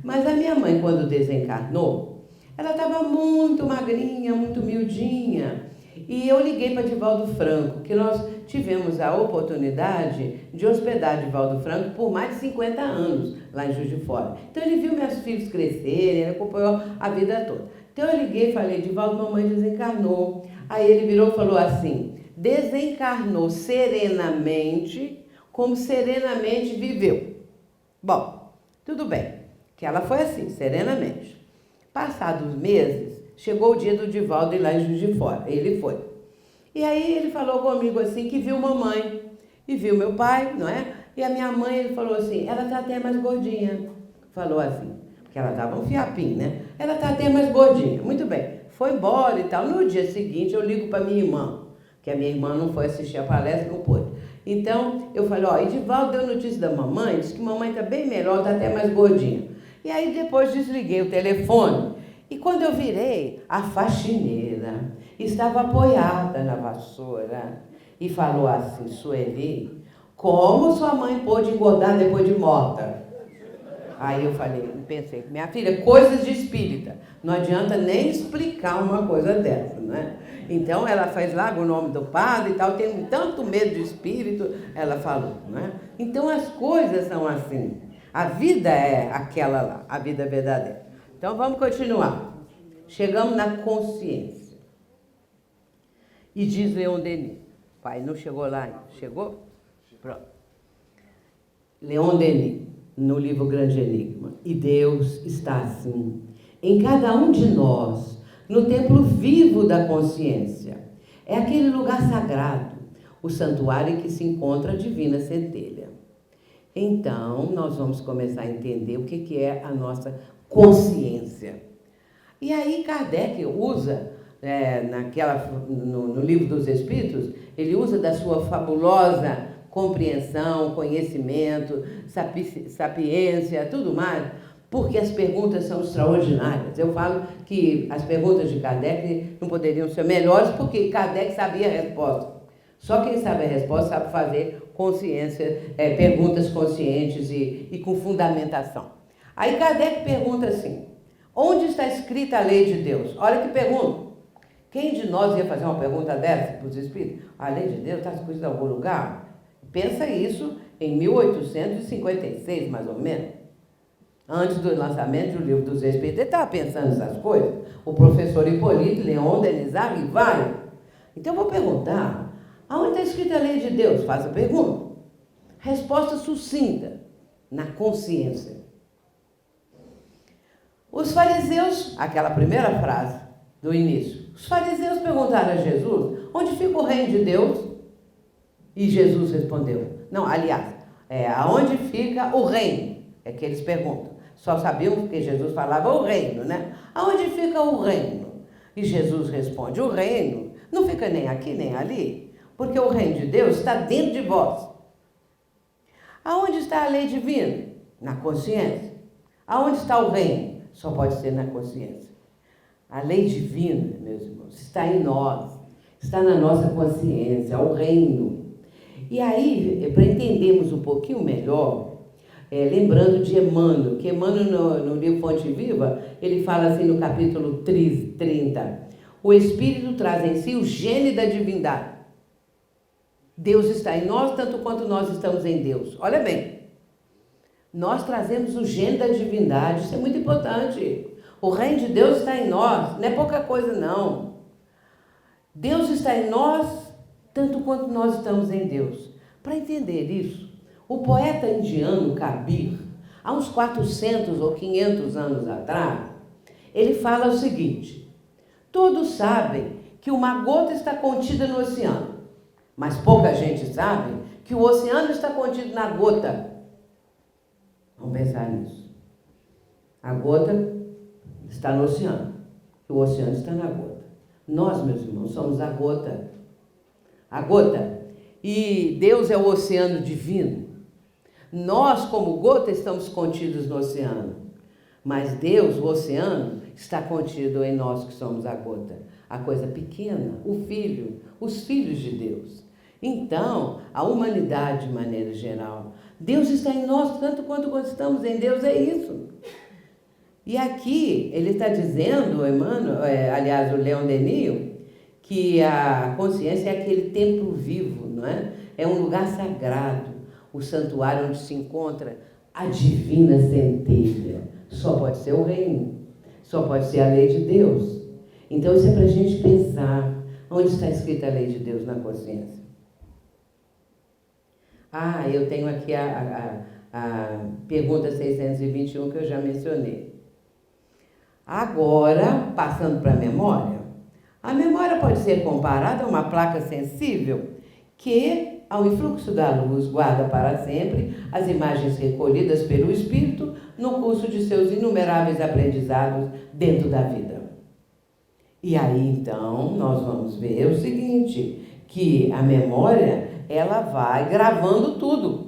Mas a minha mãe, quando desencarnou, ela estava muito magrinha, muito miudinha, e eu liguei para Divaldo Franco, que nós tivemos a oportunidade de hospedar Divaldo Franco por mais de 50 anos, lá em Juiz de Fora. Então ele viu meus filhos crescerem, ele acompanhou a vida toda. Então eu liguei e falei, Divaldo, mamãe desencarnou. Aí ele virou e falou assim, desencarnou serenamente, como serenamente viveu. Bom, tudo bem, que ela foi assim, serenamente. Passados meses, chegou o dia do Divaldo ir lá em Juiz de Fora. Ele foi. E aí ele falou comigo assim, que viu mamãe e viu meu pai, não é? E a minha mãe, ele falou assim, ela tá até mais gordinha. Falou assim, porque ela tava um fiapinho, né? Ela tá até mais gordinha. Muito bem. Foi embora e tal. No dia seguinte, eu ligo para minha irmã, que a minha irmã não foi assistir a palestra, não pôde. Então, eu falei, Edivaldo deu notícia da mamãe, disse que mamãe tá bem melhor, tá até mais gordinha. E aí depois desliguei o telefone. E quando eu virei, a faxineira estava apoiada na vassoura e falou assim, Sueli, como sua mãe pôde engordar depois de morta? Aí eu falei, pensei, minha filha, coisas de espírita, não adianta nem explicar uma coisa dessa, né? Então ela faz lá o nome do padre e tal, tem tanto medo de espírito, ela falou, né? Então as coisas são assim, a vida é aquela lá, a vida verdadeira. Então vamos continuar. Chegamos na consciência. E diz Leon Denis. Pai, não chegou lá ainda. Chegou? Pronto. Leon Denis, no livro Grande Enigma. E Deus está assim, em cada um de nós, no templo vivo da consciência. É aquele lugar sagrado, o santuário em que se encontra a divina centelha. Então, nós vamos começar a entender o que é a nossa consciência. E aí Kardec usa, no Livro dos Espíritos, ele usa da sua fabulosa compreensão, conhecimento, sapiência, tudo mais, porque as perguntas são extraordinárias. Eu falo que as perguntas de Kardec não poderiam ser melhores, porque Kardec sabia a resposta. Só quem sabe a resposta sabe fazer consciência, perguntas conscientes e com fundamentação. Aí Kardec pergunta assim, onde está escrita a lei de Deus? Olha que pergunta. Quem de nós ia fazer uma pergunta dessa para os espíritos? A lei de Deus está escrita em algum lugar? Pensa isso em 1856, mais ou menos. Antes do lançamento do Livro dos Espíritos. Ele estava pensando nessas coisas. O professor Hipólito, Leon Denis e vai. Então eu vou perguntar, aonde está escrita a lei de Deus? Faça a pergunta. Resposta sucinta, na consciência. Os fariseus, aquela primeira frase do início, os fariseus perguntaram a Jesus, onde fica o reino de Deus? E Jesus respondeu, não, aliás, Aonde fica o reino? É que eles perguntam. Só sabiam que Jesus falava o reino, né? Aonde fica o reino? E Jesus responde, o reino não fica nem aqui nem ali, porque o reino de Deus está dentro de vós. Aonde está a lei divina? Na consciência. Aonde está o reino? Só pode ser na consciência. A lei divina, meus irmãos, está em nós, está na nossa consciência, o reino. E aí, para entendermos um pouquinho melhor, lembrando de Emmanuel, que Emmanuel no livro Fonte Viva, ele fala assim no capítulo 30, o Espírito traz em si o gene da divindade. Deus está em nós tanto quanto nós estamos em Deus. Olha bem, nós trazemos o gene da divindade, isso é muito importante. O reino de Deus está em nós, não é pouca coisa não. Deus está em nós tanto quanto nós estamos em Deus. Para entender isso, o poeta indiano Kabir, há uns 400 ou 500 anos atrás, ele fala o seguinte: todos sabem que uma gota está contida no oceano, mas pouca gente sabe que o oceano está contido na gota. Vamos pensar nisso. A gota está no oceano, o oceano está na gota. Nós, meus irmãos, somos a gota. A gota. E Deus é o oceano divino. Nós, como gota, estamos contidos no oceano. Mas Deus, o oceano, está contido em nós que somos a gota. A coisa pequena, o filho, os filhos de Deus. Então, a humanidade de maneira geral. Deus está em nós tanto quanto estamos em Deus, é isso. E aqui ele está dizendo, Emmanuel, aliás, o Leon Denis, que a consciência é aquele templo vivo, não é? É um lugar sagrado, o santuário onde se encontra a divina centelha. Só pode ser o reino, só pode ser a lei de Deus. Então isso é para a gente pensar, onde está escrita a lei de Deus na consciência. Eu tenho aqui a pergunta 621 que eu já mencionei. Agora, passando para a memória pode ser comparada a uma placa sensível que, ao influxo da luz, guarda para sempre as imagens recolhidas pelo Espírito no curso de seus inumeráveis aprendizados dentro da vida. E aí, então, nós vamos ver o seguinte, que a memória, ela vai gravando tudo.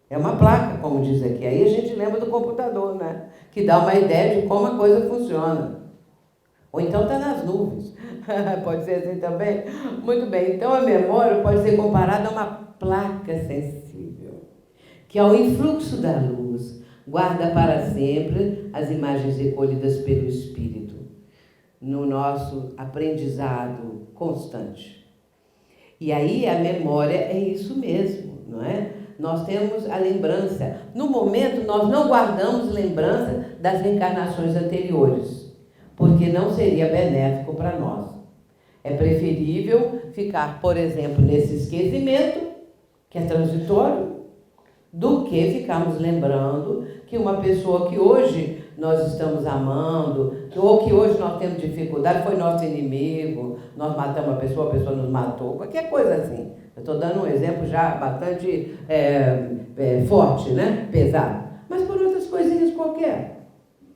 É uma placa, como diz aqui. Aí a gente lembra do computador, né? Que dá uma ideia de como a coisa funciona. Ou então está nas nuvens. Pode ser assim também? Muito bem. Então a memória pode ser comparada a uma placa sensível, que ao influxo da luz guarda para sempre as imagens recolhidas pelo Espírito no nosso aprendizado constante. E aí a memória é isso mesmo, não é? Nós temos a lembrança. No momento, nós não guardamos lembrança das reencarnações anteriores, porque não seria benéfico para nós. É preferível ficar, por exemplo, nesse esquecimento, que é transitório, do que ficarmos lembrando que uma pessoa que hoje nós estamos amando, ou que hoje nós temos dificuldade, foi nosso inimigo, nós matamos a pessoa nos matou, qualquer coisa assim. Eu estou dando um exemplo já bastante forte, né? Pesado. Mas por outras coisinhas qualquer,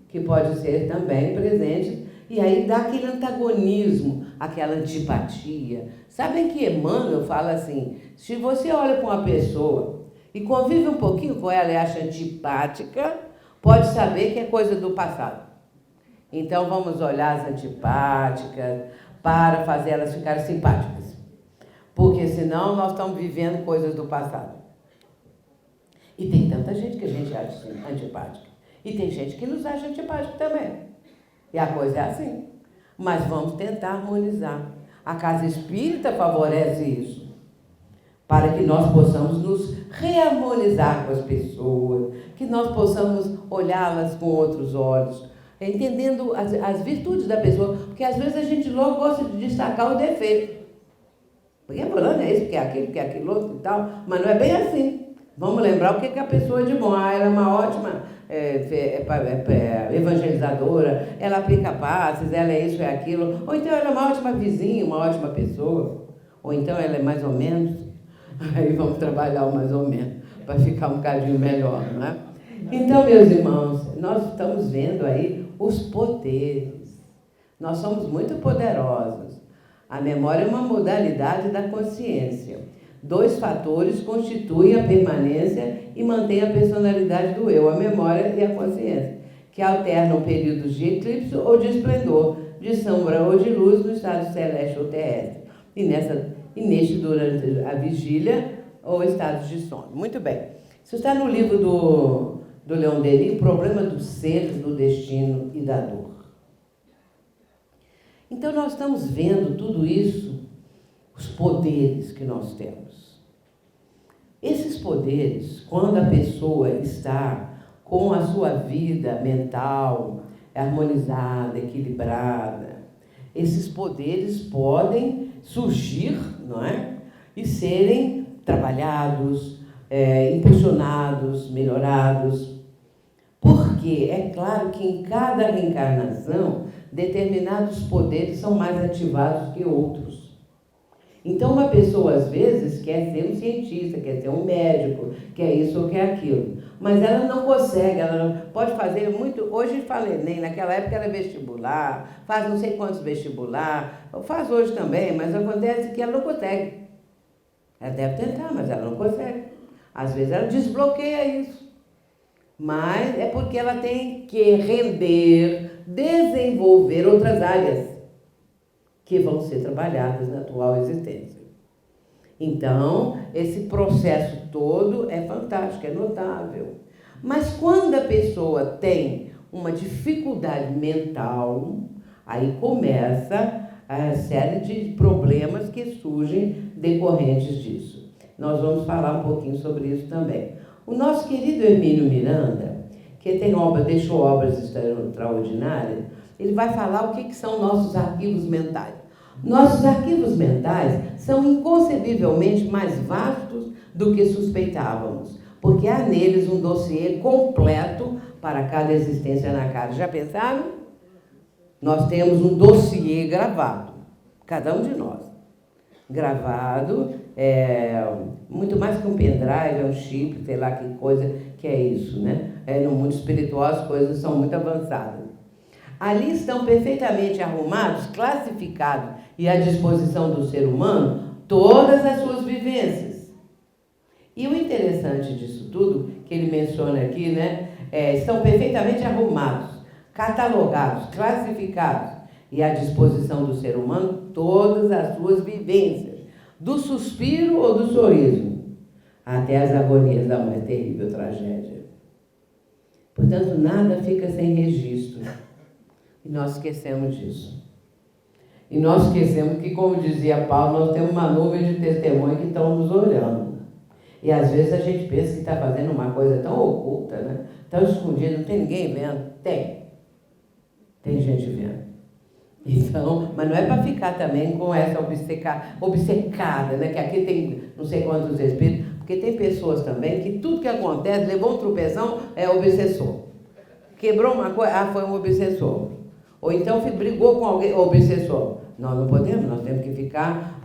que pode ser também presente, e aí dá aquele antagonismo, aquela antipatia. Sabem que Emmanuel fala assim, se você olha para uma pessoa e convive um pouquinho com ela e acha antipática, pode saber que é coisa do passado. Então vamos olhar as antipáticas para fazer elas ficarem simpáticas. Porque senão nós estamos vivendo coisas do passado. E tem tanta gente que a gente acha antipática. E tem gente que nos acha antipático também. E a coisa é assim. Mas vamos tentar harmonizar. A casa espírita favorece isso, para que nós possamos nos reharmonizar com as pessoas, que nós possamos olhá-las com outros olhos, entendendo as virtudes da pessoa, porque às vezes a gente logo gosta de destacar o defeito. Porque fulano é isso, porque é aquilo outro e tal, mas não é bem assim. Vamos lembrar o que é a pessoa de bom. Ela é uma ótima evangelizadora, ela aplica passes, ela é isso, é aquilo. Ou então ela é uma ótima vizinha, uma ótima pessoa. Ou então ela é mais ou menos. Aí vamos trabalhar o mais ou menos. para ficar um bocadinho melhor, não é? Então, meus irmãos, nós estamos vendo aí os poderes. Nós somos muito poderosos. A memória é uma modalidade da consciência. 2 fatores constituem a permanência e mantêm a personalidade do eu, a memória e a consciência, que alternam períodos de eclipse ou de esplendor, de sombra ou de luz no estado celeste ou terrestre, e neste durante a vigília ou estados de sono. Muito bem. Isso está no livro do Leon Denis, O Problema do Ser, do Destino e da Dor. Então, nós estamos vendo tudo isso, os poderes que nós temos. Esses poderes, quando a pessoa está com a sua vida mental harmonizada, equilibrada, esses poderes podem surgir, não é? E serem trabalhados, impulsionados, melhorados. Porque é claro que em cada reencarnação, determinados poderes são mais ativados que outros. Então, uma pessoa, às vezes, quer ser um cientista, quer ser um médico, quer isso ou quer aquilo. Mas ela não consegue, ela não pode fazer muito... Hoje fala Enem, naquela época era vestibular, faz não sei quantos vestibular, faz hoje também, mas acontece que ela não consegue. Ela deve tentar, mas ela não consegue. Às vezes ela desbloqueia isso. Mas é porque ela tem que render, desenvolver outras áreas que vão ser trabalhadas na atual existência. Então, esse processo todo é fantástico, é notável. Mas quando a pessoa tem uma dificuldade mental, aí começa a série de problemas que surgem decorrentes disso. Nós vamos falar um pouquinho sobre isso também. O nosso querido Hermínio Miranda, que deixou obras extraordinárias, ele vai falar o que são nossos arquivos mentais. Nossos arquivos mentais são inconcebivelmente mais vastos do que suspeitávamos, porque há neles um dossiê completo para cada existência na casa. Já pensaram? Nós temos um dossiê gravado, cada um de nós. Gravado, muito mais que um pendrive, é um chip, sei lá que coisa que é isso, né? No mundo espiritual as coisas são muito avançadas. Ali estão perfeitamente arrumados, classificados e à disposição do ser humano todas as suas vivências. E o interessante disso tudo, que ele menciona aqui, né? Estão perfeitamente arrumados, catalogados, classificados e à disposição do ser humano todas as suas vivências, do suspiro ou do sorriso, até as agonias da mais terrível tragédia. Portanto, nada fica sem registro. E nós esquecemos disso. E nós esquecemos que, como dizia Paulo, nós temos uma nuvem de testemunhas que estão nos olhando. E às vezes a gente pensa que está fazendo uma coisa tão oculta, né? Tão escondida, não tem ninguém vendo. Tem gente vendo. Então, mas não é para ficar também com essa obcecada, né? Que aqui tem não sei quantos espíritos, porque tem pessoas também que tudo que acontece, levou um tropeção, é obsessor. Quebrou uma coisa, foi um obsessor. Ou então brigou com alguém, obsessor. Nós não podemos, nós temos que ficar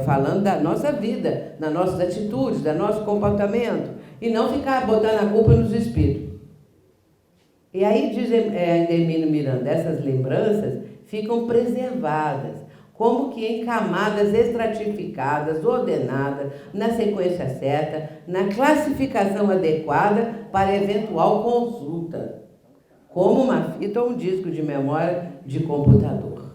falando da nossa vida, das nossas atitudes, do nosso comportamento, e não ficar botando a culpa nos espíritos. E aí diz Hermínio Miranda, essas lembranças ficam preservadas, como que em camadas estratificadas, ordenadas, na sequência certa, na classificação adequada para eventual consulta, como uma fita ou um disco de memória de computador.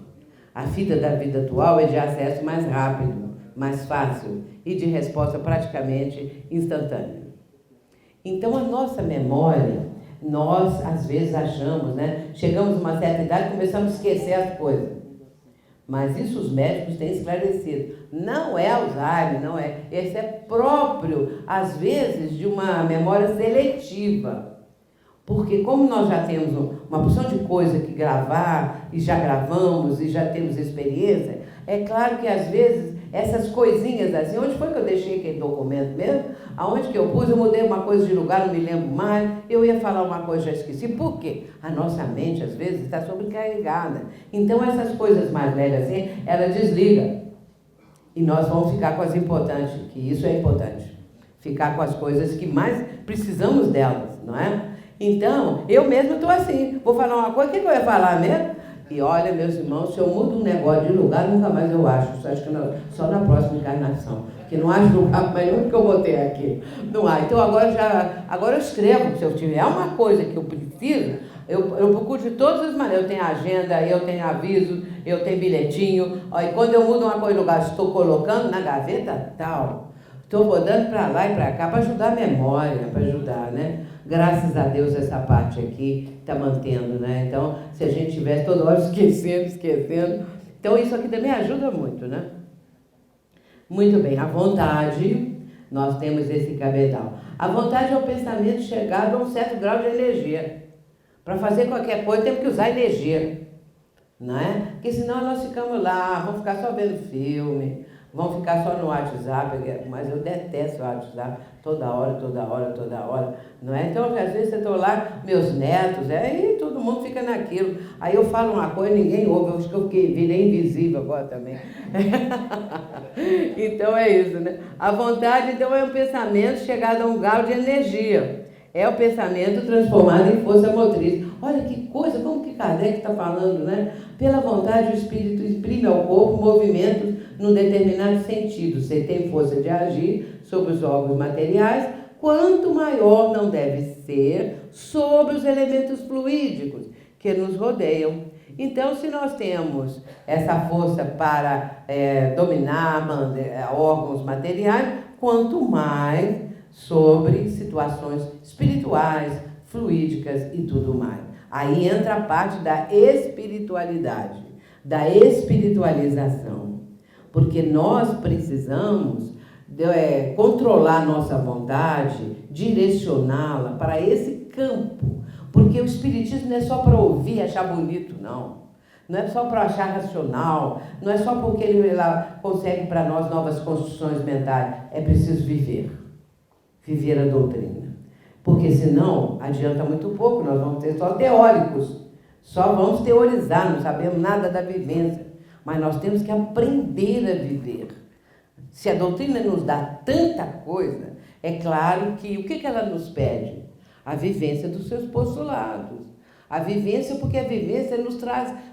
A fita da vida atual é de acesso mais rápido, mais fácil e de resposta praticamente instantânea. Então, a nossa memória, nós às vezes achamos, né? Chegamos a uma certa idade e começamos a esquecer as coisas. Mas isso os médicos têm esclarecido. Não é Alzheimer, não é. Esse é próprio, às vezes, de uma memória seletiva. Porque como nós já temos uma porção de coisa que gravar, e já gravamos, e já temos experiência, é claro que às vezes essas coisinhas assim, onde foi que eu deixei aquele documento mesmo? Aonde que eu pus? Eu mudei uma coisa de lugar, não me lembro mais, eu ia falar uma coisa, já esqueci. Por quê? A nossa mente às vezes está sobrecarregada. Então essas coisas mais velhas assim, ela desliga. E nós vamos ficar com as importantes, que isso é importante. ficar com as coisas que mais precisamos delas, não é? Então, eu mesmo estou assim, vou falar uma coisa, o que eu ia falar mesmo? E olha, meus irmãos, se eu mudo um negócio de lugar, nunca mais eu acho. Só acho que só na próxima encarnação. Que não acho lugar mais nenhum que eu botei aqui. Não há. Então agora eu escrevo. Se eu tiver uma coisa que eu preciso, eu procuro de todas as maneiras. Eu tenho agenda, eu tenho aviso, eu tenho bilhetinho. E quando eu mudo uma coisa de lugar, estou colocando na gaveta tal. Estou rodando para lá e para cá para ajudar a memória, para ajudar, né? Graças a Deus essa parte aqui está mantendo, né? Então, se a gente tivesse toda hora esquecendo. Então, isso aqui também ajuda muito, né? Muito bem, a vontade, nós temos esse cabedal. A vontade é o pensamento chegado a um certo grau de energia. Para fazer qualquer coisa, temos que usar energia, não é? Porque senão nós ficamos lá, vamos ficar só vendo filme, vamos ficar só no WhatsApp, mas eu detesto o WhatsApp, toda hora, não é? Então, às vezes eu estou lá, meus netos, e todo mundo fica naquilo. Aí eu falo uma coisa, ninguém ouve, eu acho que eu virei invisível agora também. Então é isso, né? A vontade, então, é um pensamento chegado a um grau de energia. É o pensamento transformado em força motriz. Olha que coisa, como que Kardec está falando, né? Pela vontade, o espírito imprime ao corpo movimentos num determinado sentido. Você tem força de agir sobre os órgãos materiais, quanto maior não deve ser sobre os elementos fluídicos que nos rodeiam. Então, se nós temos essa força para dominar órgãos materiais, quanto mais sobre situações espirituais, fluídicas e tudo mais. Aí entra a parte da espiritualidade, da espiritualização. Porque nós precisamos controlar nossa vontade, direcioná-la para esse campo. Porque o espiritismo não é só para ouvir e achar bonito, não. Não é só para achar racional, não é só porque ele consegue para nós novas construções mentais. É preciso viver a doutrina. Porque senão adianta muito pouco, nós vamos ter só teóricos, só vamos teorizar, não sabemos nada da vivência. Mas nós temos que aprender a viver. Se a doutrina nos dá tanta coisa, é claro que o que ela nos pede? A vivência dos seus postulados. A vivência, porque a vivência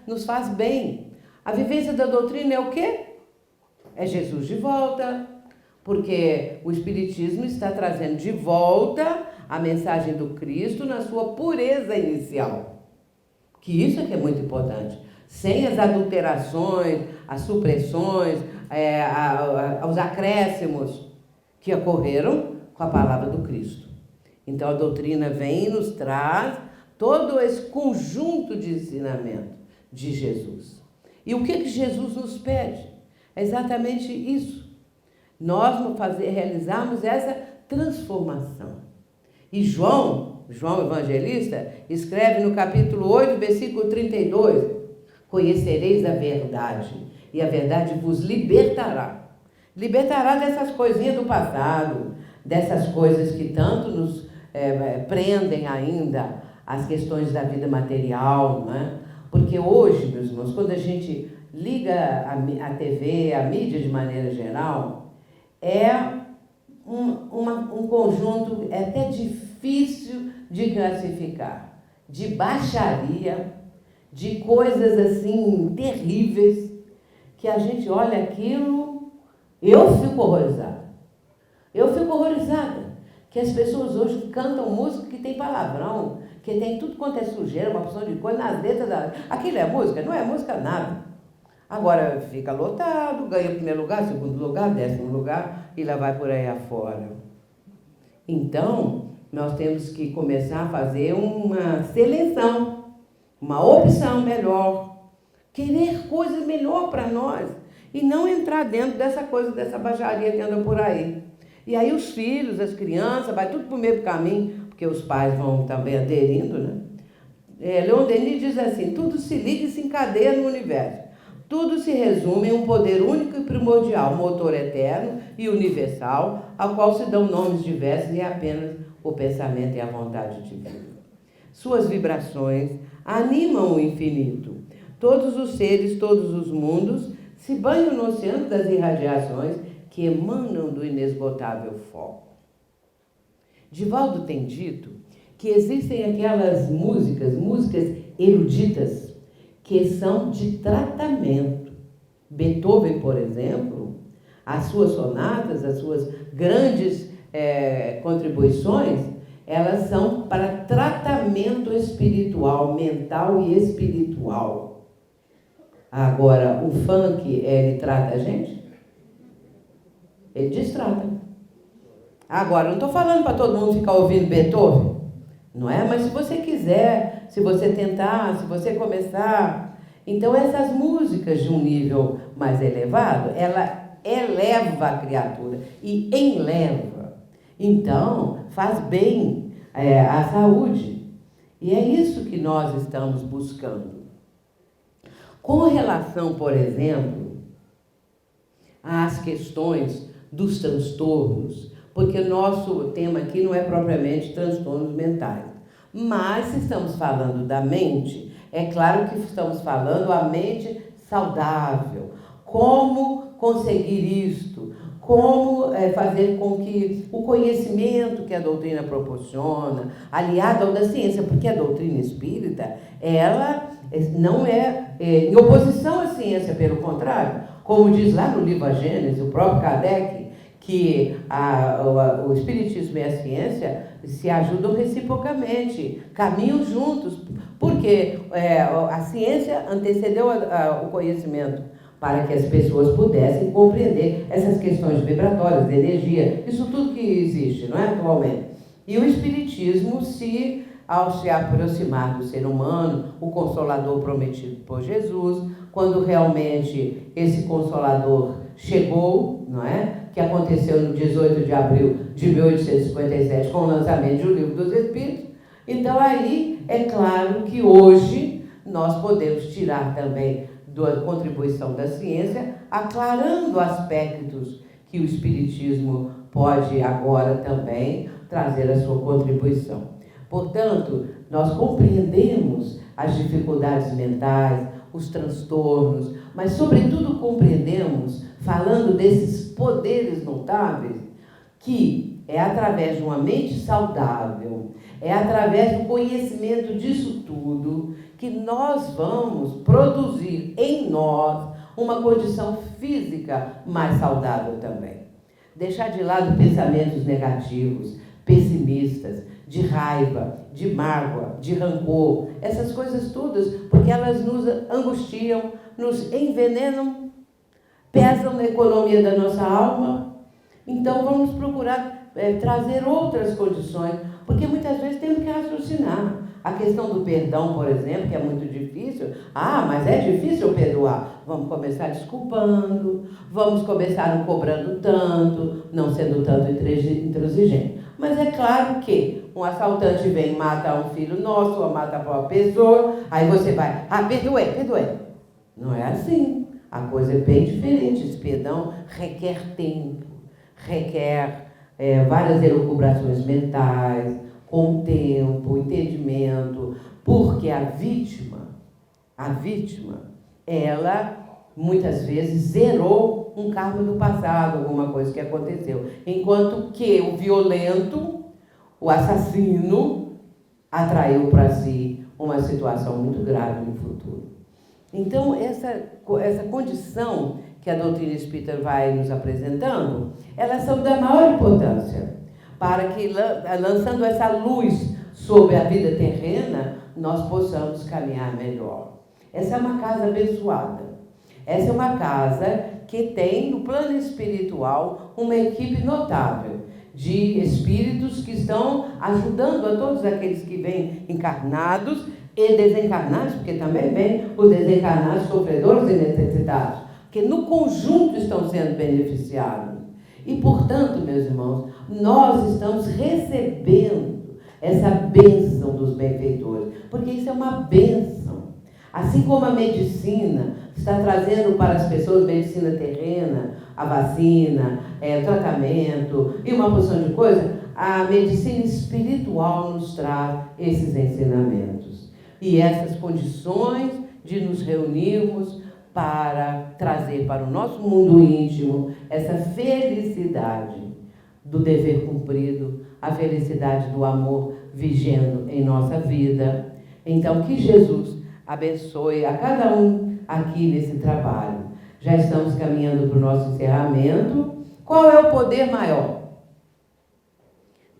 nos faz bem. A vivência da doutrina é o quê? É Jesus de volta, porque o Espiritismo está trazendo de volta a mensagem do Cristo na sua pureza inicial. Que isso é que é muito importante. Sem as adulterações, as supressões, os acréscimos que ocorreram com a palavra do Cristo. Então a doutrina vem e nos traz todo esse conjunto de ensinamento de Jesus. E o que Jesus nos pede? É exatamente isso. Nós realizarmos essa transformação. E João Evangelista, escreve no capítulo 8, versículo 32, conhecereis a verdade, e a verdade vos libertará. Libertará dessas coisinhas do passado, dessas coisas que tanto nos prendem ainda, as questões da vida material, né? Porque hoje, meus irmãos, quando a gente liga a TV, a mídia de maneira geral, é um conjunto até difícil de classificar, de baixaria, de coisas assim terríveis, que a gente olha aquilo, eu fico horrorizada. Que as pessoas hoje cantam música que tem palavrão, que tem tudo quanto é sujeira, uma porção de coisa nas letras da... Aquilo é música? Não é música nada. Agora fica lotado, ganha primeiro lugar, segundo lugar, 10º lugar, e lá vai por aí afora. Então, nós temos que começar a fazer uma seleção, uma opção melhor, querer coisa melhor para nós, e não entrar dentro dessa coisa, dessa baixaria que anda por aí. E aí os filhos, as crianças, vai tudo para o mesmo caminho, porque os pais vão também aderindo, né? Leon Denis diz assim, tudo se liga e se encadeia no universo. Tudo se resume em um poder único e primordial, motor eterno e universal, ao qual se dão nomes diversos e é apenas o pensamento e a vontade divina. Suas vibrações animam o infinito. Todos os seres, todos os mundos se banham no oceano das irradiações que emanam do inesgotável foco. Divaldo tem dito que existem aquelas músicas eruditas, que são de tratamento. Beethoven, por exemplo, as suas sonatas, as suas grandes contribuições, elas são para tratamento espiritual, mental e espiritual. Agora, o funk, ele trata a gente? Ele destrata. Agora, não estou falando para todo mundo ficar ouvindo Beethoven, não é? Mas se você quiser, se você tentar, se você começar... Então, essas músicas de um nível mais elevado, ela eleva a criatura e enleva. Então, faz bem à saúde. E é isso que nós estamos buscando. Com relação, por exemplo, às questões dos transtornos, porque o nosso tema aqui não é propriamente transtornos mentais, mas se estamos falando da mente, é claro que estamos falando a mente saudável. Como conseguir isto? Como fazer com que o conhecimento que a doutrina proporciona, aliado ao da ciência, porque a doutrina espírita, ela não é em oposição à ciência, pelo contrário, como diz lá no livro A Gênese, o próprio Kardec, que o Espiritismo e a ciência se ajudam reciprocamente, caminham juntos, porque a ciência antecedeu o conhecimento para que as pessoas pudessem compreender essas questões vibratórias, de energia, isso tudo que existe, não é, atualmente. E o Espiritismo, ao se aproximar do ser humano, o Consolador prometido por Jesus, quando realmente esse Consolador chegou, não é? Que aconteceu no 18 de abril de 1857, com o lançamento do Livro dos Espíritos. Então, aí, é claro que hoje nós podemos tirar também da contribuição da ciência, aclarando aspectos que o Espiritismo pode agora também trazer a sua contribuição. Portanto, nós compreendemos as dificuldades mentais, os transtornos, mas, sobretudo, compreendemos, falando desses poderes notáveis, que é através de uma mente saudável, é através do conhecimento disso tudo, que nós vamos produzir em nós uma condição física mais saudável também. Deixar de lado pensamentos negativos, pessimistas, de raiva, de mágoa, de rancor, essas coisas todas, porque elas nos angustiam, nos envenenam, pesam na economia da nossa alma. Então, vamos procurar trazer outras condições, porque muitas vezes temos que raciocinar. A questão do perdão, por exemplo, que é muito difícil. Ah, mas é difícil perdoar. Vamos começar desculpando, vamos começar não cobrando tanto, não sendo tanto intransigente. Mas é claro que um assaltante vem matar um filho nosso, ou mata uma pessoa, aí você vai, perdoei. Não é assim. A coisa é bem diferente. Esse perdão requer tempo, requer várias elucubrações mentais, com tempo, entendimento, porque a vítima, ela muitas vezes zerou um karma do passado, alguma coisa que aconteceu, enquanto que o violento, o assassino, atraiu para si uma situação muito grave no futuro. Então, essa condição que a doutrina espírita vai nos apresentando, elas são da maior importância, para que, lançando essa luz sobre a vida terrena, nós possamos caminhar melhor. Essa é uma casa abençoada. Essa é uma casa que tem, no plano espiritual, uma equipe notável de espíritos que estão ajudando a todos aqueles que vêm encarnados e desencarnados, porque também vêm os desencarnados, sofredores e necessitados, que no conjunto estão sendo beneficiados. E, portanto, meus irmãos, nós estamos recebendo essa bênção dos benfeitores, porque isso é uma bênção. Assim como a medicina está trazendo para as pessoas, medicina terrena, a vacina, o tratamento e uma porção de coisas, a medicina espiritual nos traz esses ensinamentos. E essas condições de nos reunirmos para trazer para o nosso mundo íntimo essa felicidade do dever cumprido, a felicidade do amor vigendo em nossa vida. Então, que Jesus abençoe a cada um aqui nesse trabalho. Já estamos caminhando para o nosso encerramento. Qual é o poder maior?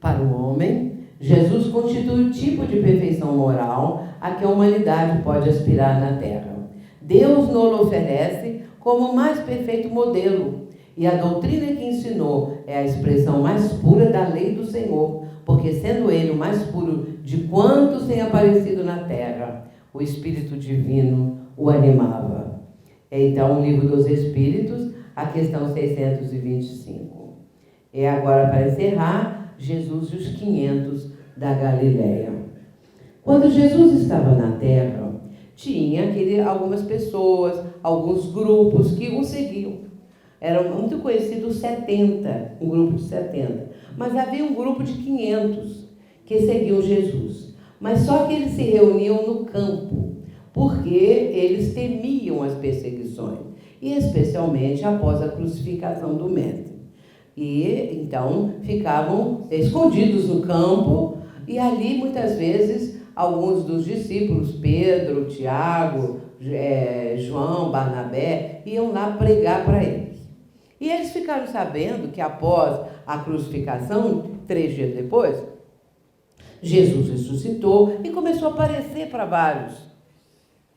Para o homem, Jesus constitui o tipo de perfeição moral a que a humanidade pode aspirar na Terra. Deus nos oferece como o mais perfeito modelo, e a doutrina que ensinou é a expressão mais pura da lei do Senhor, porque sendo Ele o mais puro de quantos têm aparecido na Terra, o Espírito Divino o animava. Então, o Livro dos Espíritos, a questão 625. E agora, para encerrar, Jesus e os 500 da Galileia. Quando Jesus estava na Terra, tinha algumas pessoas, alguns grupos que o seguiam. Era muito conhecido os 70, um grupo de 70. Mas havia um grupo de 500 que seguiam Jesus. Mas só que eles se reuniam no campo, porque eles temiam as perseguições, e especialmente após a crucificação do Mestre. E então ficavam escondidos no campo, e ali muitas vezes alguns dos discípulos, Pedro, Tiago, João, Barnabé, iam lá pregar para eles. E eles ficaram sabendo que após a crucificação, 3 dias depois, Jesus ressuscitou e começou a aparecer para vários,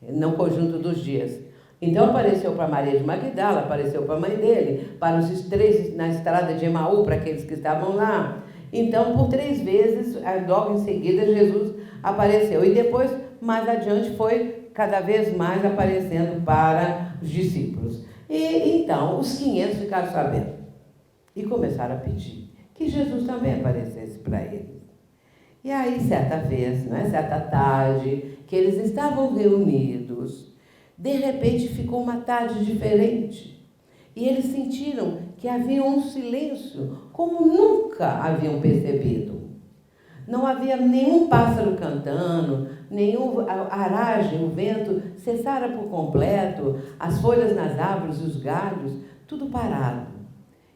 no conjunto dos dias. Então apareceu para Maria de Magdala, apareceu para a mãe dele, para os 3 na estrada de Emaú, para aqueles que estavam lá. Então, por 3 vezes, logo em seguida, Jesus apareceu. E depois, mais adiante, foi cada vez mais aparecendo para os discípulos. E então, os 500 ficaram sabendo. E começaram a pedir que Jesus também aparecesse para eles. E aí, certa vez, certa tarde, que eles estavam reunidos, de repente ficou uma tarde diferente. E eles sentiram que havia um silêncio, como nunca haviam percebido. Não havia nenhum pássaro cantando, nenhum aragem, o vento cessara por completo, as folhas nas árvores, os galhos, tudo parado.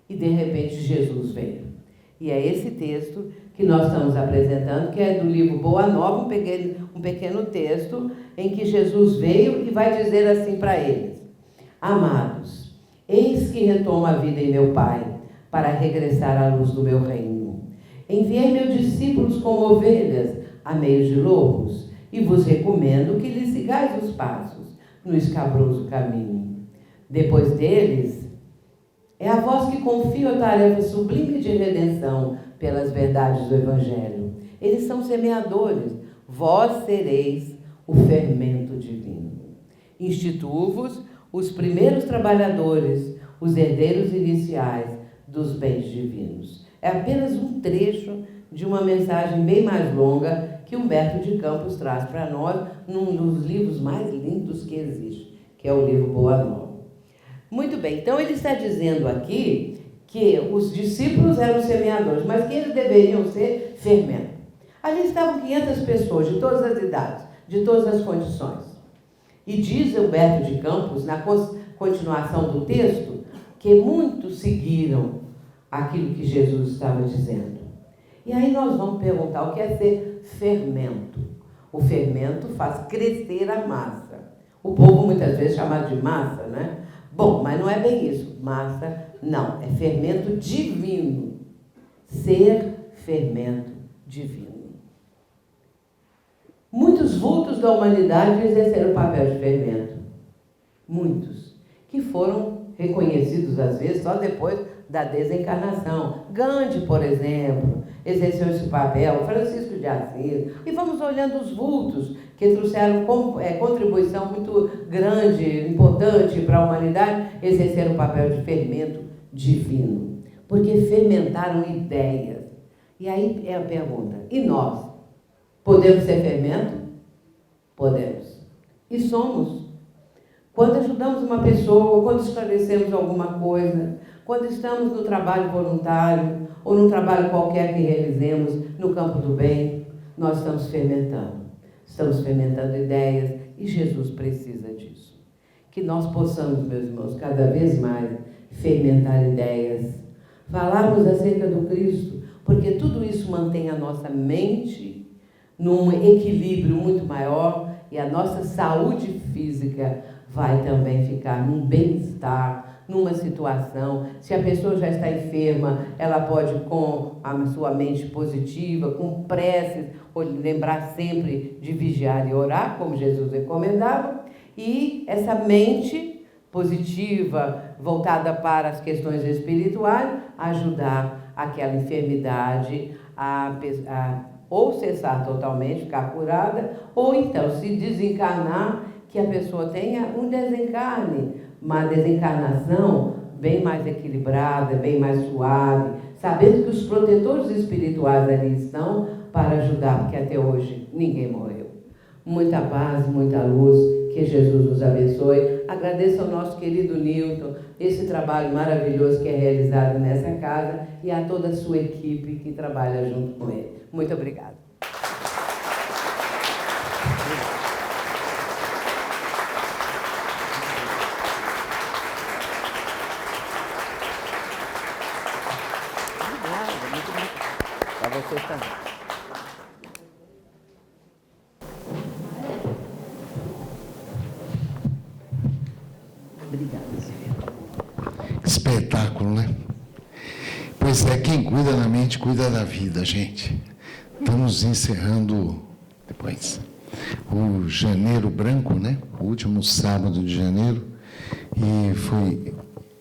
E de repente Jesus veio. E é esse texto que nós estamos apresentando, que é do livro Boa Nova, um pequeno texto em que Jesus veio e vai dizer assim para eles: Amados, eis que retomo a vida em meu Pai, para regressar à luz do meu reino. Enviei meus discípulos como ovelhas a meio de lobos, e vos recomendo que lhes sigais os passos no escabroso caminho. Depois deles, é a vós que confio a tarefa sublime de redenção pelas verdades do Evangelho. Eles são semeadores, vós sereis o fermento divino. Instituo-vos os primeiros trabalhadores, os herdeiros iniciais dos bens divinos. É apenas um trecho de uma mensagem bem mais longa que Humberto de Campos traz para nós num dos livros mais lindos que existe, que é o livro Boa Nova. Muito bem, então ele está dizendo aqui que os discípulos eram semeadores, mas que eles deveriam ser fermento. Ali estavam 500 pessoas de todas as idades, de todas as condições. E diz Humberto de Campos, na continuação do texto, que muitos seguiram aquilo que Jesus estava dizendo. E aí nós vamos perguntar o que é ser fermento. O fermento faz crescer a massa. O povo muitas vezes chama de massa, né? Bom, mas não é bem isso. Massa, não. É fermento divino. Ser fermento divino. Muitos vultos da humanidade exerceram o papel de fermento. Muitos. Que foram reconhecidos, às vezes, só depois da desencarnação. Gandhi, por exemplo, exerceu esse papel. Francisco de Assis. E vamos olhando os vultos que trouxeram contribuição muito grande, importante para a humanidade, exerceram o papel de fermento divino. Porque fermentaram ideias. E aí é a pergunta, e nós? Podemos ser fermento? Podemos. E somos. Quando ajudamos uma pessoa, quando esclarecemos alguma coisa, quando estamos no trabalho voluntário, ou num trabalho qualquer que realizemos no campo do bem, nós estamos fermentando. Estamos fermentando ideias e Jesus precisa disso. Que nós possamos, meus irmãos, cada vez mais fermentar ideias, falarmos acerca do Cristo, porque tudo isso mantém a nossa mente num equilíbrio muito maior e a nossa saúde física vai também ficar num bem-estar, numa situação. Se a pessoa já está enferma, ela pode, com a sua mente positiva, com preces, lembrar sempre de vigiar e orar, como Jesus recomendava, e essa mente positiva, voltada para as questões espirituais, ajudar aquela enfermidade a ou cessar totalmente, ficar curada, ou então se desencarnar, que a pessoa tenha um desencarne, uma desencarnação bem mais equilibrada, bem mais suave, sabendo que os protetores espirituais ali estão para ajudar, porque até hoje ninguém morreu. Muita paz, muita luz, que Jesus nos abençoe. Agradeço ao nosso querido Newton esse trabalho maravilhoso que é realizado nessa casa e a toda a sua equipe que trabalha junto com ele. Muito obrigada. Muito obrigado. Para vocês também. Obrigada, Silvia. Espetáculo, né? Pois é, quem cuida da mente, cuida da vida, gente. Estamos encerrando, depois, o Janeiro Branco, né? O último sábado de janeiro. E foi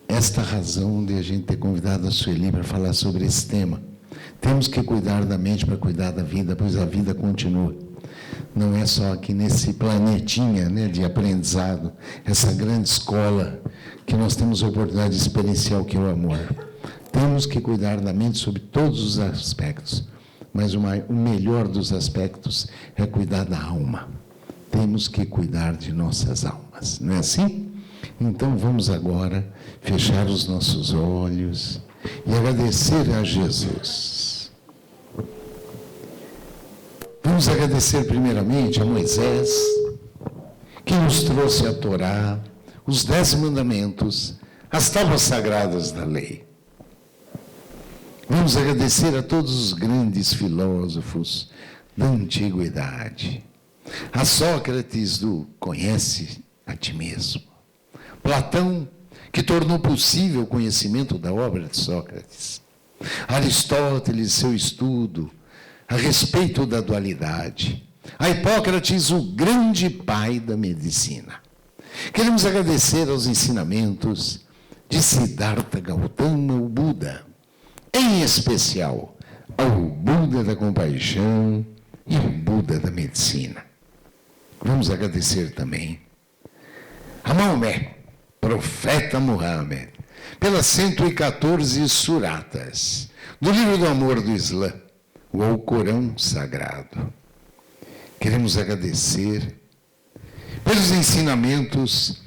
esta razão de a gente ter convidado a Sueli para falar sobre esse tema. Temos que cuidar da mente para cuidar da vida, pois a vida continua. Não é só aqui nesse planetinha, né, de aprendizado, essa grande escola que nós temos a oportunidade de experienciar o que é o amor. Temos que cuidar da mente sobre todos os aspectos, mas o melhor dos aspectos é cuidar da alma. Temos que cuidar de nossas almas, não é assim? Então vamos agora fechar os nossos olhos e agradecer a Jesus. Vamos agradecer primeiramente a Moisés, que nos trouxe a Torá, os 10 mandamentos, as tábuas sagradas da lei. Vamos agradecer a todos os grandes filósofos da antiguidade. A Sócrates do Conhece a Ti Mesmo. Platão, que tornou possível o conhecimento da obra de Sócrates. Aristóteles, seu estudo a respeito da dualidade. A Hipócrates, o grande pai da medicina. Queremos agradecer aos ensinamentos de Siddhartha Gautama, o Buda, em especial ao Buda da compaixão e ao Buda da medicina. Vamos agradecer também a Maomé, profeta Muhammad, pelas 114 suratas do livro do amor do Islã, o Alcorão Sagrado. Queremos agradecer pelos ensinamentos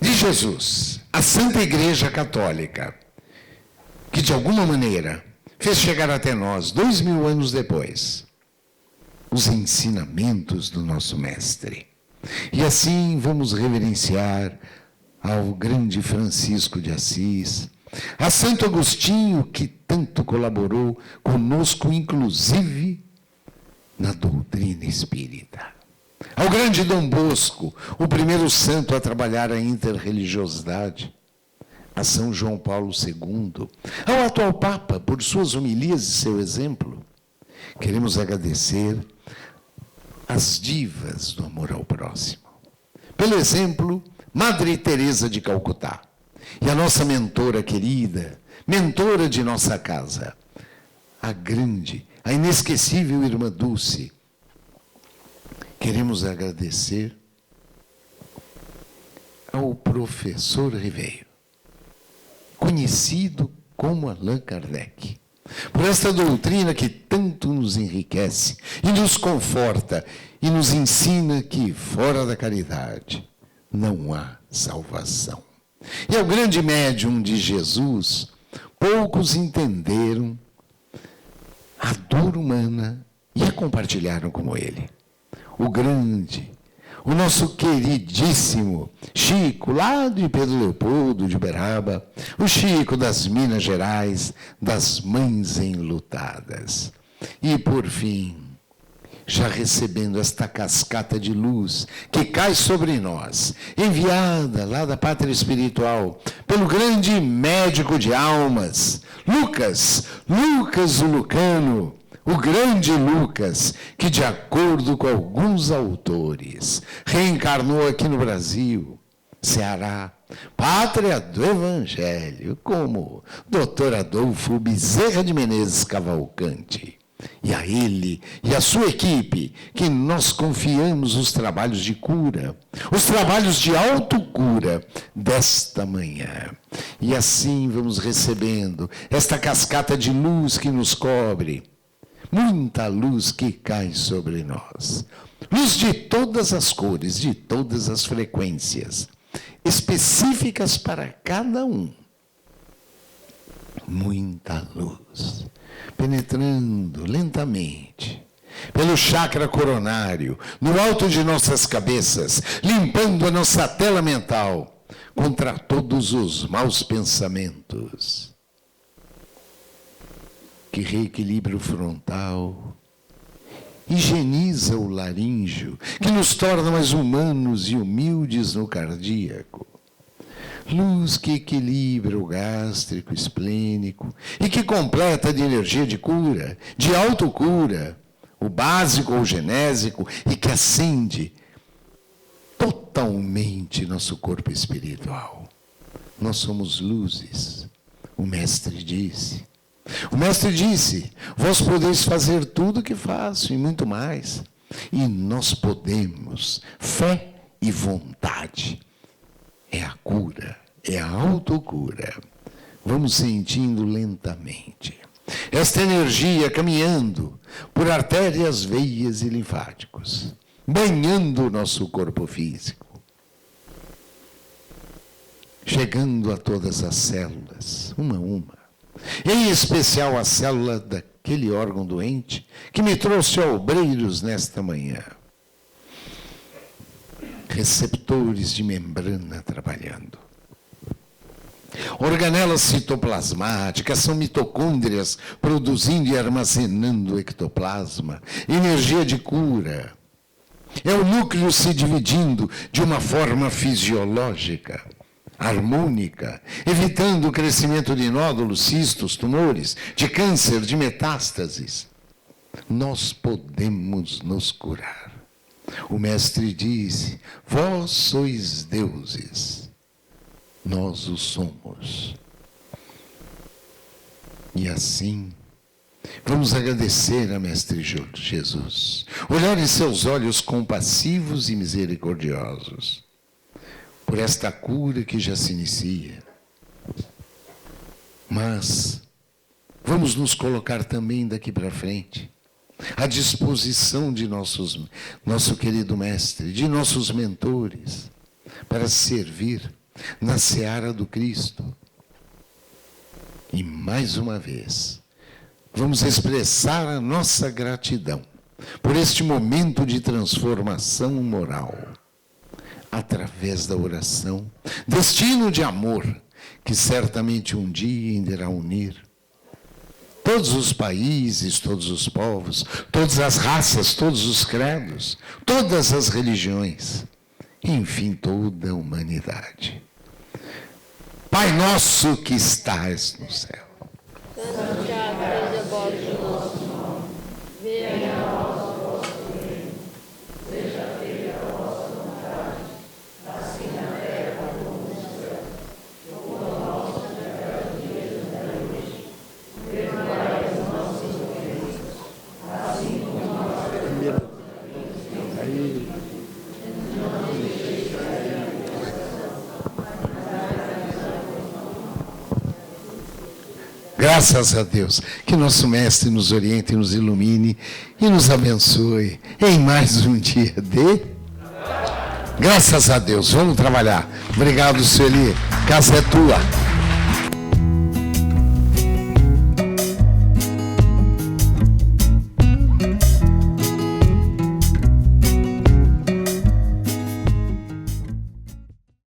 de Jesus, a Santa Igreja Católica, que de alguma maneira fez chegar até nós, 2000 anos depois, os ensinamentos do nosso Mestre. E assim vamos reverenciar ao grande Francisco de Assis, a Santo Agostinho, que tanto colaborou conosco, inclusive na doutrina espírita. Ao grande Dom Bosco, o primeiro santo a trabalhar a interreligiosidade. A São João Paulo II, ao atual Papa, por suas homilias e seu exemplo. Queremos agradecer às divas do amor ao próximo. Pelo exemplo, Madre Teresa de Calcutá. E a nossa mentora querida, mentora de nossa casa, a grande, a inesquecível Irmã Dulce. Queremos agradecer ao professor Ribeiro, conhecido como Allan Kardec, por esta doutrina que tanto nos enriquece e nos conforta e nos ensina que fora da caridade não há salvação. E ao grande médium de Jesus, poucos entenderam a dor humana e a compartilharam como ele. O grande, o nosso queridíssimo Chico, lá de Pedro Leopoldo, de Uberaba, o Chico das Minas Gerais, das Mães Enlutadas. E, por fim, já recebendo esta cascata de luz que cai sobre nós, enviada lá da pátria espiritual, pelo grande médico de almas, Lucas o Lucano, o grande Lucas, que de acordo com alguns autores, reencarnou aqui no Brasil, Ceará, pátria do Evangelho, como Dr. Adolfo Bezerra de Menezes Cavalcante. E a ele e a sua equipe, que nós confiamos os trabalhos de cura, os trabalhos de autocura desta manhã. E assim vamos recebendo esta cascata de luz que nos cobre, muita luz que cai sobre nós. Luz de todas as cores, de todas as frequências, específicas para cada um. Muita luz, penetrando lentamente pelo chakra coronário, no alto de nossas cabeças, limpando a nossa tela mental contra todos os maus pensamentos, que reequilibra o frontal, higieniza o laríngeo, que nos torna mais humanos e humildes no cardíaco. Luz que equilibra o gástrico, esplênico, e que completa de energia de cura, de autocura, o básico ou genésico, e que acende totalmente nosso corpo espiritual. Nós somos luzes, o Mestre disse. O Mestre disse, vós podeis fazer tudo o que faço e muito mais. E nós podemos, fé e vontade. É a cura, é a autocura. Vamos sentindo lentamente esta energia caminhando por artérias, veias e linfáticos, banhando o nosso corpo físico, chegando a todas as células, uma a uma, em especial a célula daquele órgão doente que me trouxe obreiros nesta manhã. Receptores de membrana trabalhando. Organelas citoplasmáticas são mitocôndrias produzindo e armazenando ectoplasma, energia de cura. É o núcleo se dividindo de uma forma fisiológica, harmônica, evitando o crescimento de nódulos, cistos, tumores, de câncer, de metástases. Nós podemos nos curar. O Mestre disse, vós sois deuses, nós o somos. E assim, vamos agradecer a Mestre Jesus, olhar em seus olhos compassivos e misericordiosos, por esta cura que já se inicia. Mas, vamos nos colocar também daqui para frente, à disposição de nosso querido Mestre, de nossos mentores, para servir na seara do Cristo. E mais uma vez, vamos expressar a nossa gratidão por este momento de transformação moral, através da oração, destino de amor, que certamente um dia irá unir todos os países, todos os povos, todas as raças, todos os credos, todas as religiões, enfim, toda a humanidade. Pai nosso que estás no céu, santificado seja o vosso nome, venha a nós o vosso reino, seja feita a vossa vontade, assim na terra como no céu. O pão nosso de cada dia nos dai hoje, perdoai as nossas ofensas, assim como nós perdoamos a quem não nos deixeis cair em tentação, graças a Deus, que nosso Mestre nos oriente, nos ilumine e nos abençoe em mais um dia de... Graças a Deus, vamos trabalhar. Obrigado, Sueli, casa é tua.